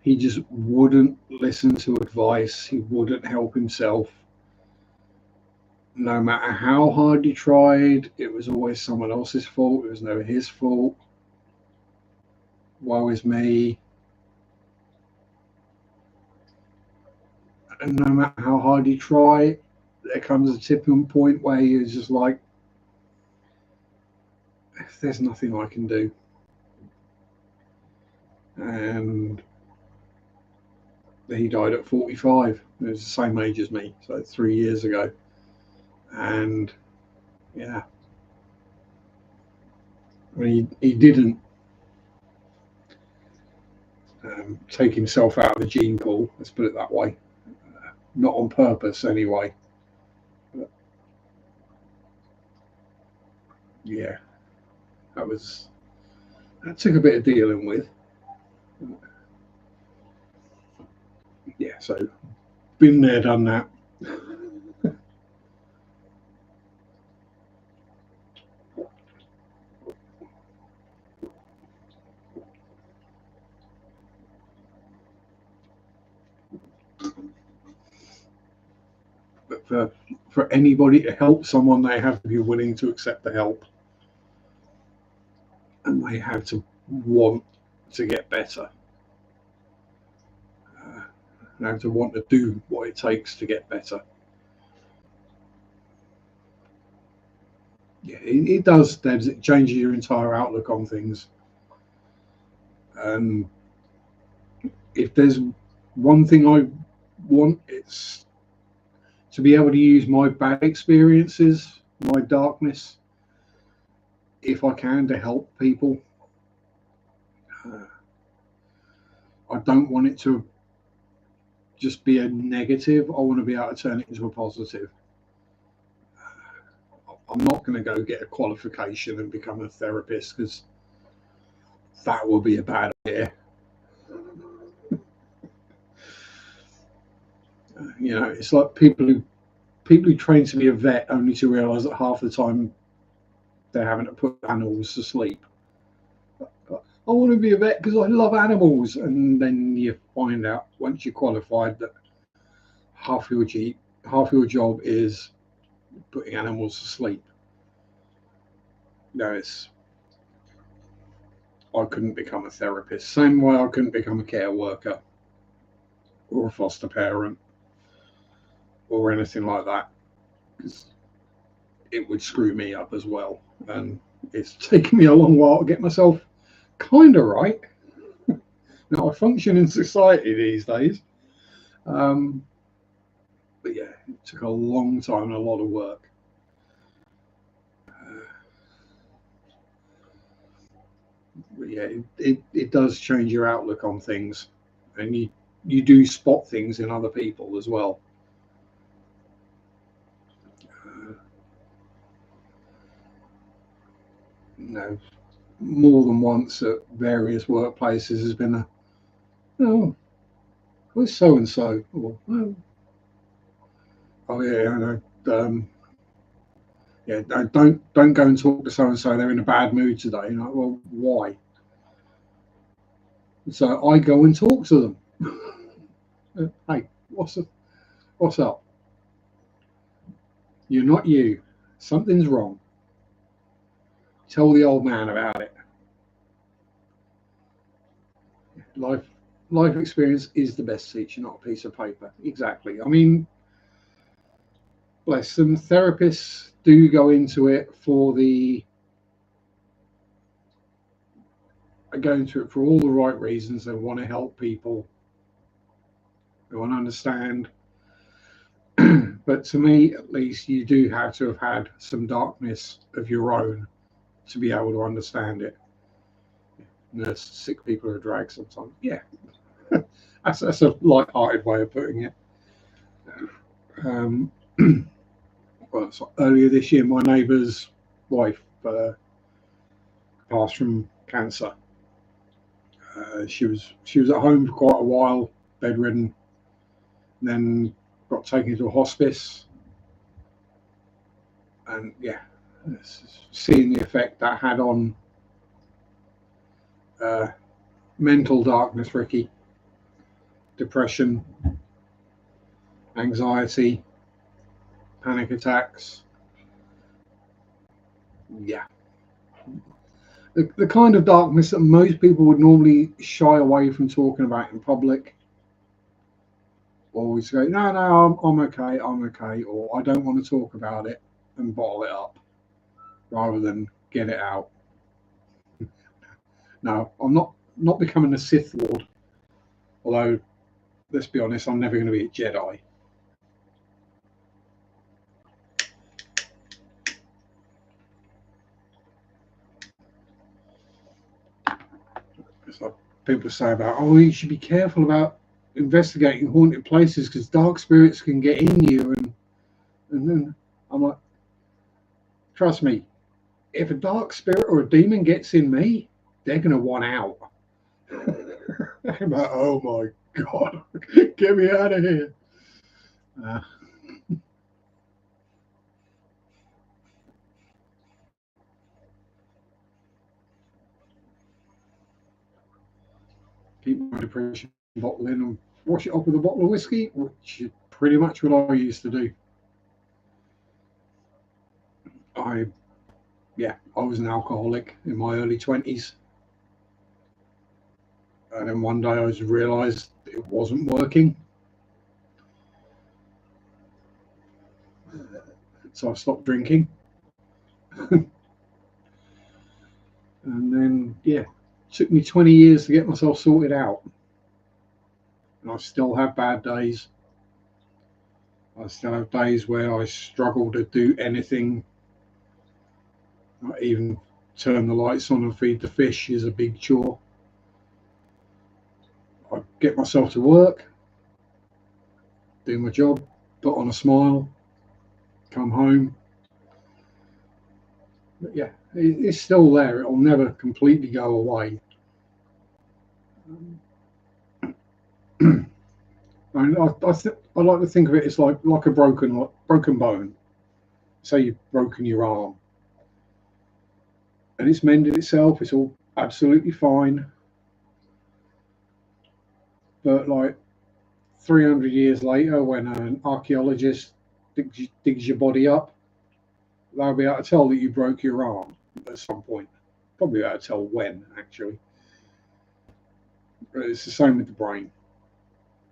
S1: he just wouldn't listen to advice. He wouldn't help himself. No matter how hard he tried, it was always someone else's fault. It was never his fault. Woe is me. And no matter how hard you try, there comes a tipping point where you're just like, there's nothing I can do. And he died at 45. He was the same age as me, so 3 years ago. And yeah, I mean, he didn't take himself out of the gene pool, let's put it that way. Not on purpose, anyway. But yeah, that took a bit of dealing with. Yeah, so been there, done that. But for anybody to help someone, they have to be willing to accept the help, and they have to want to get better. They have to want to do what it takes to get better. Yeah, it does, Debs. It changes your entire outlook on things. And if there's one thing I want, it's to be able to use my bad experiences, my darkness, if I can, to help people. I don't want it to just be a negative. I want to be able to turn it into a positive. I'm not going to go get a qualification and become a therapist, because that will be a bad idea. You know, it's like people who train to be a vet only to realise that half the time they're having to put animals to sleep. I want to be a vet because I love animals, and then you find out once you're qualified that half your job is putting animals to sleep. No, I couldn't become a therapist. Same way I couldn't become a care worker or a foster parent or anything like that, because it would screw me up as well. And it's taken me a long while to get myself kind of right. Now, I function in society these days. But yeah, it took a long time and a lot of work. But yeah, it does change your outlook on things, and you do spot things in other people as well. You know, more than once at various workplaces has been a, oh, where's so and so? Oh yeah, I know. Yeah, don't go and talk to so and so. They're in a bad mood today. You know, well, why? So I go and talk to them. Hey, what's up? You're not you. Something's wrong. Tell the old man about it. Life life experience is the best teacher, not a piece of paper. Exactly. I mean, bless them. Therapists do go into it for all the right reasons. They want to help people. They want to understand. But to me, at least, you do have to have had some darkness of your own to be able to understand it. Nurse sick people are a drag sometimes. Yeah, that's a light-hearted way of putting it. Um, well, so earlier this year, my neighbour's wife passed from cancer. She was at home for quite a while, bedridden, and then got taken to a hospice. And yeah, seeing the effect that had on uh, mental darkness, Ricky, depression, anxiety, panic attacks. Yeah, the kind of darkness that most people would normally shy away from talking about in public. Always go, no, no, I'm okay, I'm okay, or I don't want to talk about it, and bottle it up rather than get it out. No, I'm not becoming a Sith Lord. Although, let's be honest, I'm never going to be a Jedi. It's like people say about, oh, you should be careful about investigating haunted places because dark spirits can get in you, and then I'm like, trust me, if a dark spirit or a demon gets in me, they're going to want out. I'm like, oh my god, get me out of here. Uh, keep my depression bottle in and wash it off with a bottle of whiskey, which is pretty much what I used to do. I Yeah, I was an alcoholic in my early 20s. And then one day I just realised it wasn't working. So I stopped drinking. And then, yeah, it took me 20 years to get myself sorted out. And I still have bad days. I still have days where I struggle to do anything. Not even turn the lights on and feed the fish is a big chore. I get myself to work, do my job, put on a smile, come home. But yeah, it's still there. It'll never completely go away. And I like to think of it as like a broken bone. Say you've broken your arm, and it's mended itself. It's all absolutely fine. But like 300 years later, when an archaeologist digs your body up, they'll be able to tell that you broke your arm at some point. Probably able to tell when, actually. But it's the same with the brain.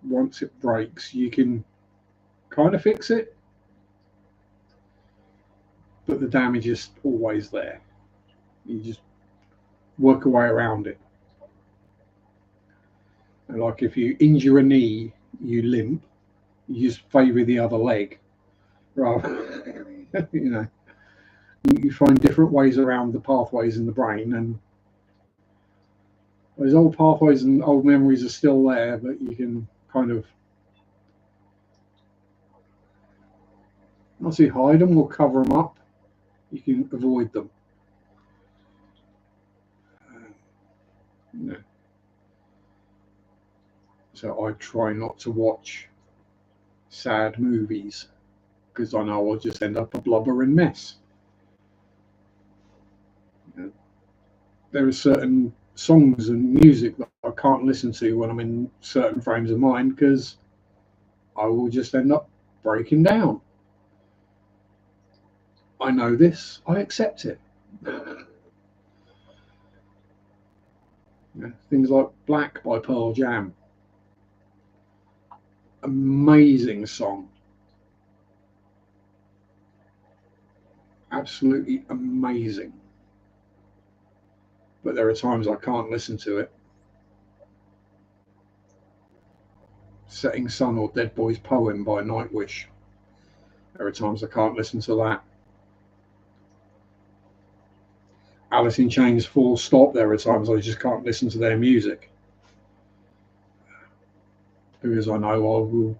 S1: Once it breaks, you can kind of fix it, but the damage is always there. You just work a way around it. And like if you injure a knee, you limp, you just favour the other leg. Rather, you know, you find different ways around the pathways in the brain, and those old pathways and old memories are still there, but you can kind of not say hide them or cover them up. You can avoid them. You know. So I try not to watch sad movies because I know I'll just end up a blubbering mess. You know, there are certain songs and music that I can't listen to when I'm in certain frames of mind because I will just end up breaking down. I know this, I accept it. You know, things like Black by Pearl Jam. Amazing song. Absolutely amazing. But there are times I can't listen to it. Setting Sun or Dead Boy's Poem by Nightwish. There are times I can't listen to that. Alice in Chains Full Stop, there are times I just can't listen to their music. Because I know I will,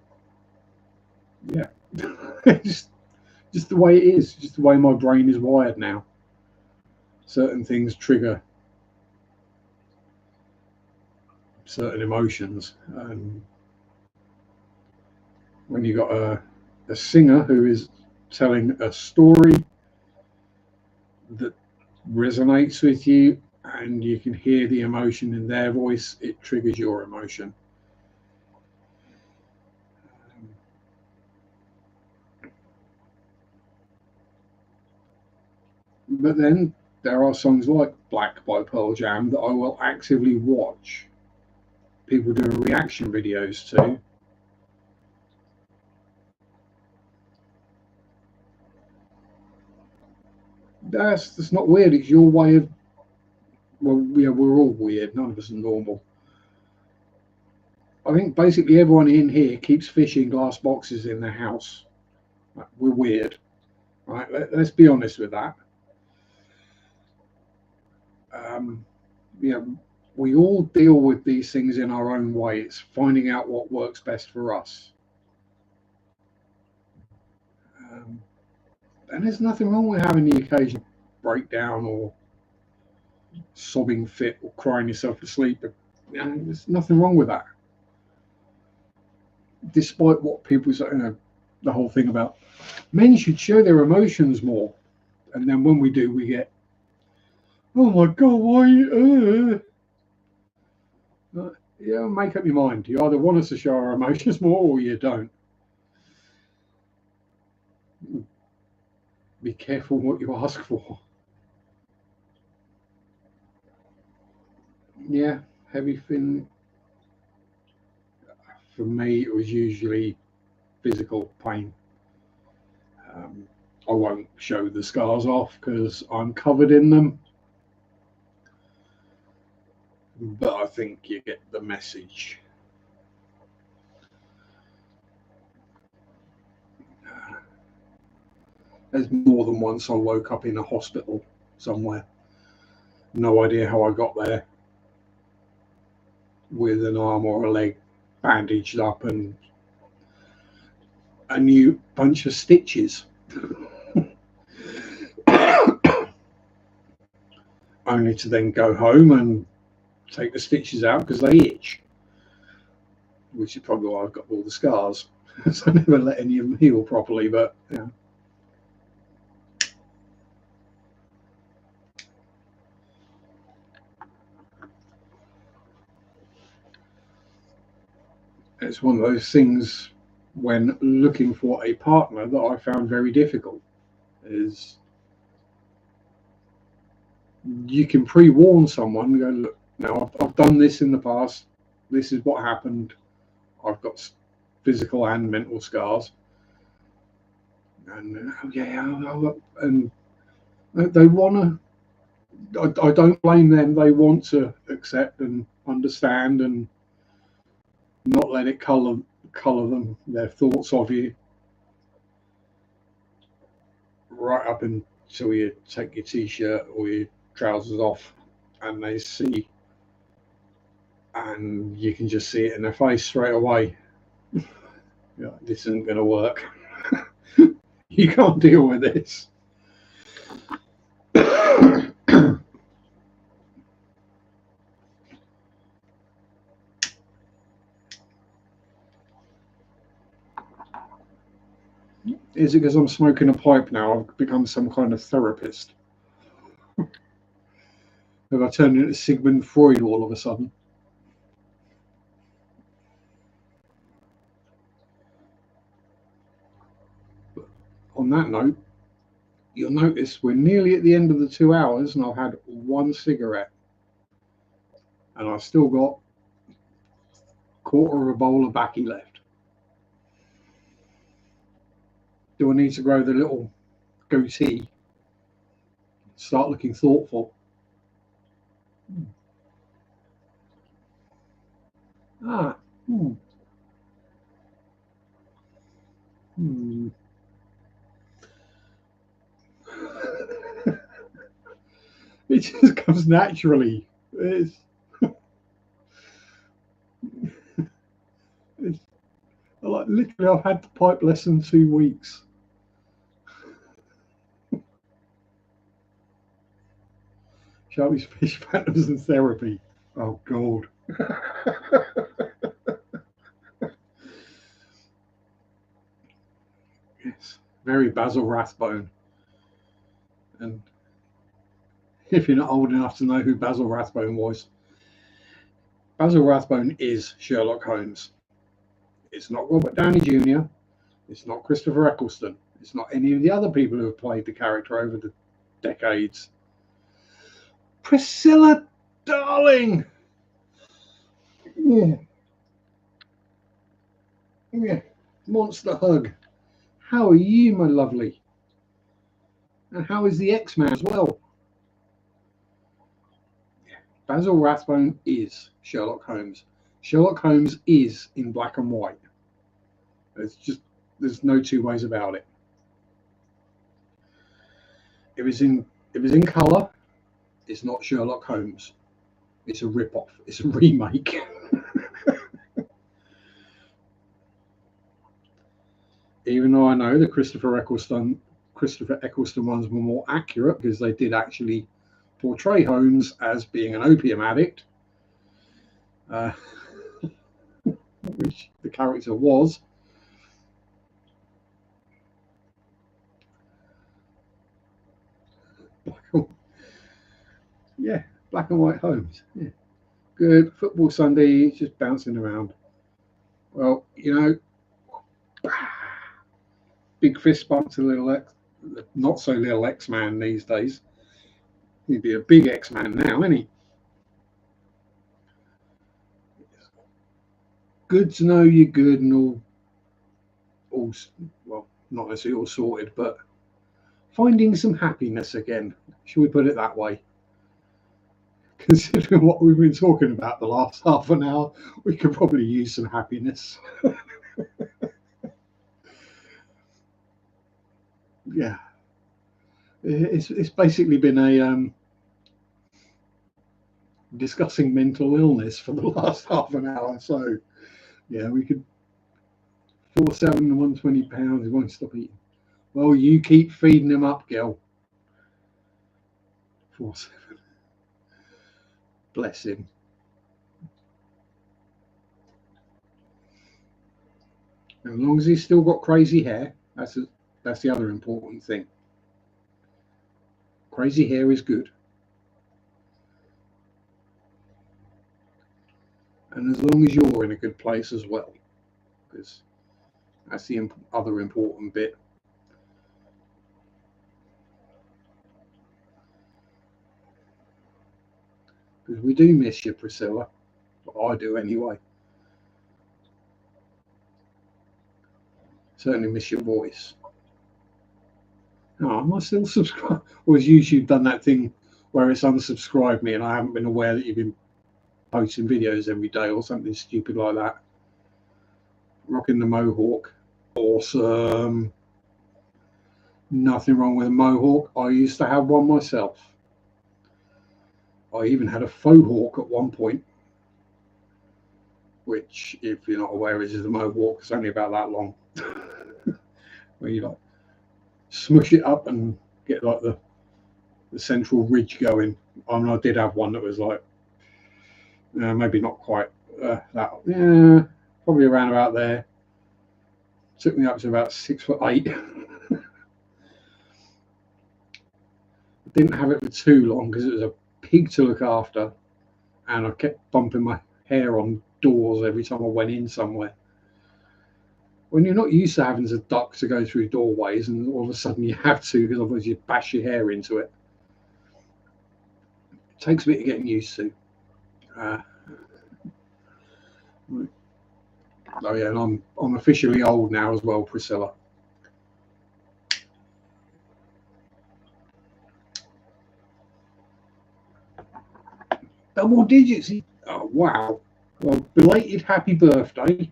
S1: yeah. just the way it is, just the way my brain is wired now. Certain things trigger certain emotions. And when you got a singer who is telling a story that resonates with you and you can hear the emotion in their voice, it triggers your emotion. But then there are songs like Black by Pearl Jam that I will actively watch people doing reaction videos to. That's not weird. It's your way of, well, yeah, we're all weird. None of us are normal. I think basically everyone in here keeps fish in glass boxes in their house. We're weird, right? Let's be honest with that. Yeah, we all deal with these things in our own way. It's finding out what works best for us. And there's nothing wrong with having the occasional breakdown or sobbing fit or crying yourself to sleep. But, you know, there's nothing wrong with that. Despite what people say, you know, the whole thing about men should show their emotions more. And then when we do, we get, oh my God, why? Yeah, make up your mind. You either want us to show our emotions more or you don't. Be careful what you ask for. Yeah, heavy fin. For me, it was usually physical pain. I won't show the scars off because I'm covered in them. but I think you get the message. There's more than once I woke up in a hospital somewhere. No idea how I got there, with an arm or a leg bandaged up and a new bunch of stitches. Only to then go home and take the stitches out because they itch, which is probably why I've got all the scars. So I never let any of them heal properly, but yeah. It's one of those things when looking for a partner that I found very difficult. Is you can pre-warn someone and go, look, now I've done this in the past. This is what happened. I've got physical and mental scars. And and they want to. I don't blame them. They want to accept and understand and not let it colour them, their thoughts of you, right up until you take your t-shirt or your trousers off and they see, and you can just see it in their face straight away. Yeah, this isn't going to work. You can't deal with this. Is it because I'm smoking a pipe now? I've become some kind of therapist. Have I turned into Sigmund Freud all of a sudden? But on that note, you'll notice we're nearly at the end of the 2 hours and I've had one cigarette. And I've still got a quarter of a bowl of baccy left. Do I need to grow the little goatee? Start looking thoughtful. Ah. Hmm. Hmm. It just comes naturally. It's like literally, I've had the pipe less than 2 weeks. Sharpe's fish patterns and therapy. Oh God. Yes, very Basil Rathbone. And if you're not old enough to know who Basil Rathbone was, Basil Rathbone is Sherlock Holmes. It's not Robert Downey Jr. It's not Christopher Eccleston. It's not any of the other people who have played the character over the decades. Priscilla, darling. Yeah. Yeah. Monster hug. How are you, my lovely? And how is the X-Man as well? Basil Rathbone is Sherlock Holmes. Sherlock Holmes is in black and white. There's no two ways about it. If it's in colour, it's not Sherlock Holmes. It's a rip-off. It's a remake. Even though I know the Christopher Eccleston ones were more accurate because they did actually portray Holmes as being an opium addict, which the character was. Yeah, black and white Holmes. Yeah. Good. Football Sunday, just bouncing around. Well, big fist bump to not so little X-Man these days. He'd be a big X-Man now, isn't he? Good to know you're good and all well, not necessarily all sorted, but finding some happiness again. Shall we put it that way? Considering what we've been talking about the last half an hour, we could probably use some happiness. Yeah, it's basically been a discussing mental illness for the last half an hour. So yeah, we could 4'7" and 120 pounds. He won't stop eating. Well, you keep feeding him up, girl. 4'7". Bless him. As long as he's still got crazy hair, that's the other important thing. Crazy hair is good. And as long as you're in a good place as well, because that's the other important bit. Because we do miss you, Priscilla. I do anyway. Certainly miss your voice. Oh, am I still subscribed? Or has YouTube done that thing where it's unsubscribed me and I haven't been aware that you've been posting videos every day or something stupid like that? Rocking the mohawk. Awesome. Nothing wrong with a mohawk. I used to have one myself. I even had a faux hawk at one point, which, if you're not aware, is a mohawk. It's only about that long. Where you like smush it up and get like the central ridge going. I mean, I did have one that was like maybe not quite that. Yeah, probably around about there. Took me up to about 6'8". Didn't have it for too long because it was a pig to look after, and I kept bumping my hair on doors every time I went in somewhere. When you're not used to having to duck to go through doorways, and all of a sudden you have to because otherwise you bash your hair into it. It takes a bit of getting used to. Oh yeah, and I'm officially old now as well, Priscilla. Double digits. Oh wow. Well, belated happy birthday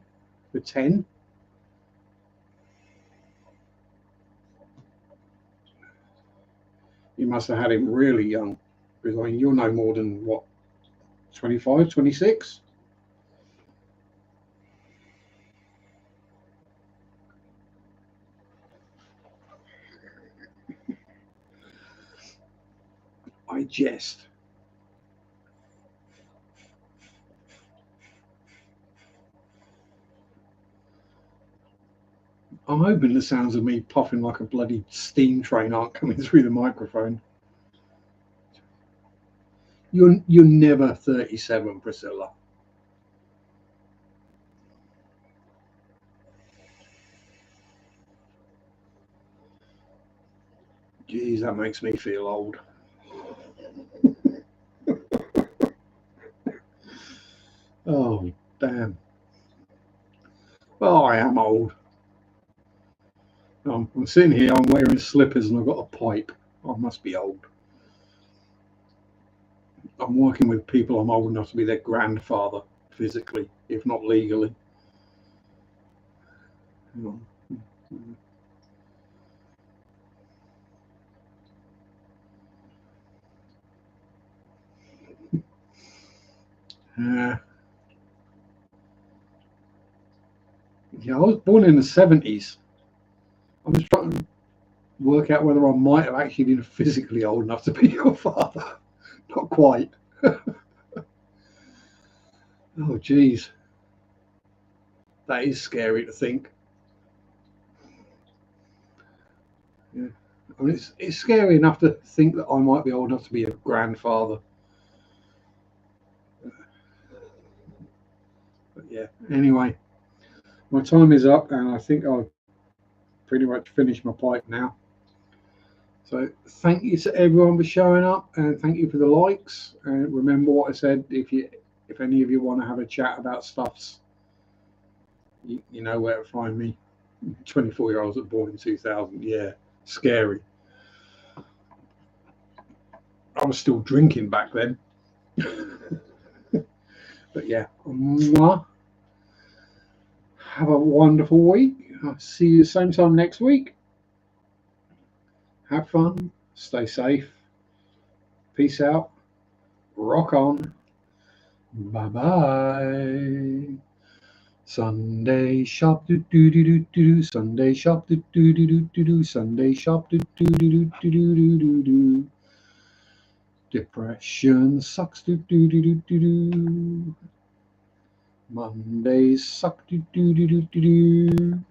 S1: for 10. You must have had him really young, because I mean, you're no more than what, 25, 26? I jest. I'm hoping the sounds of me puffing like a bloody steam train aren't coming through the microphone. You're never 37, Priscilla. Geez, that makes me feel old. Oh, damn. Oh, I am old. I'm sitting here, I'm wearing slippers and I've got a pipe. I must be old. I'm working with people I'm old enough to be their grandfather, physically, if not legally. Yeah, I was born in the 70s. I'm just trying to work out whether I might have actually been physically old enough to be your father. Not quite. Oh, geez. That is scary to think. Yeah. I mean, it's scary enough to think that I might be old enough to be a grandfather. But yeah, anyway, my time is up, and I think I've pretty much finished my pipe now. So thank you to everyone for showing up, and thank you for the likes. And remember what I said: if any of you want to have a chat about stuffs, you know where to find me. 24-year-olds that born in 2000. Yeah, scary. I was still drinking back then. But yeah, mwah. Have a wonderful week. I'll see you same time next week. Have fun. Stay safe. Peace out. Rock on. Bye bye. Sunday shop do do do do do. Sunday shop do do do do do. Sunday shop do do do do do do do do. Depression sucks do do do do do do. Mondays suck do do do do do do.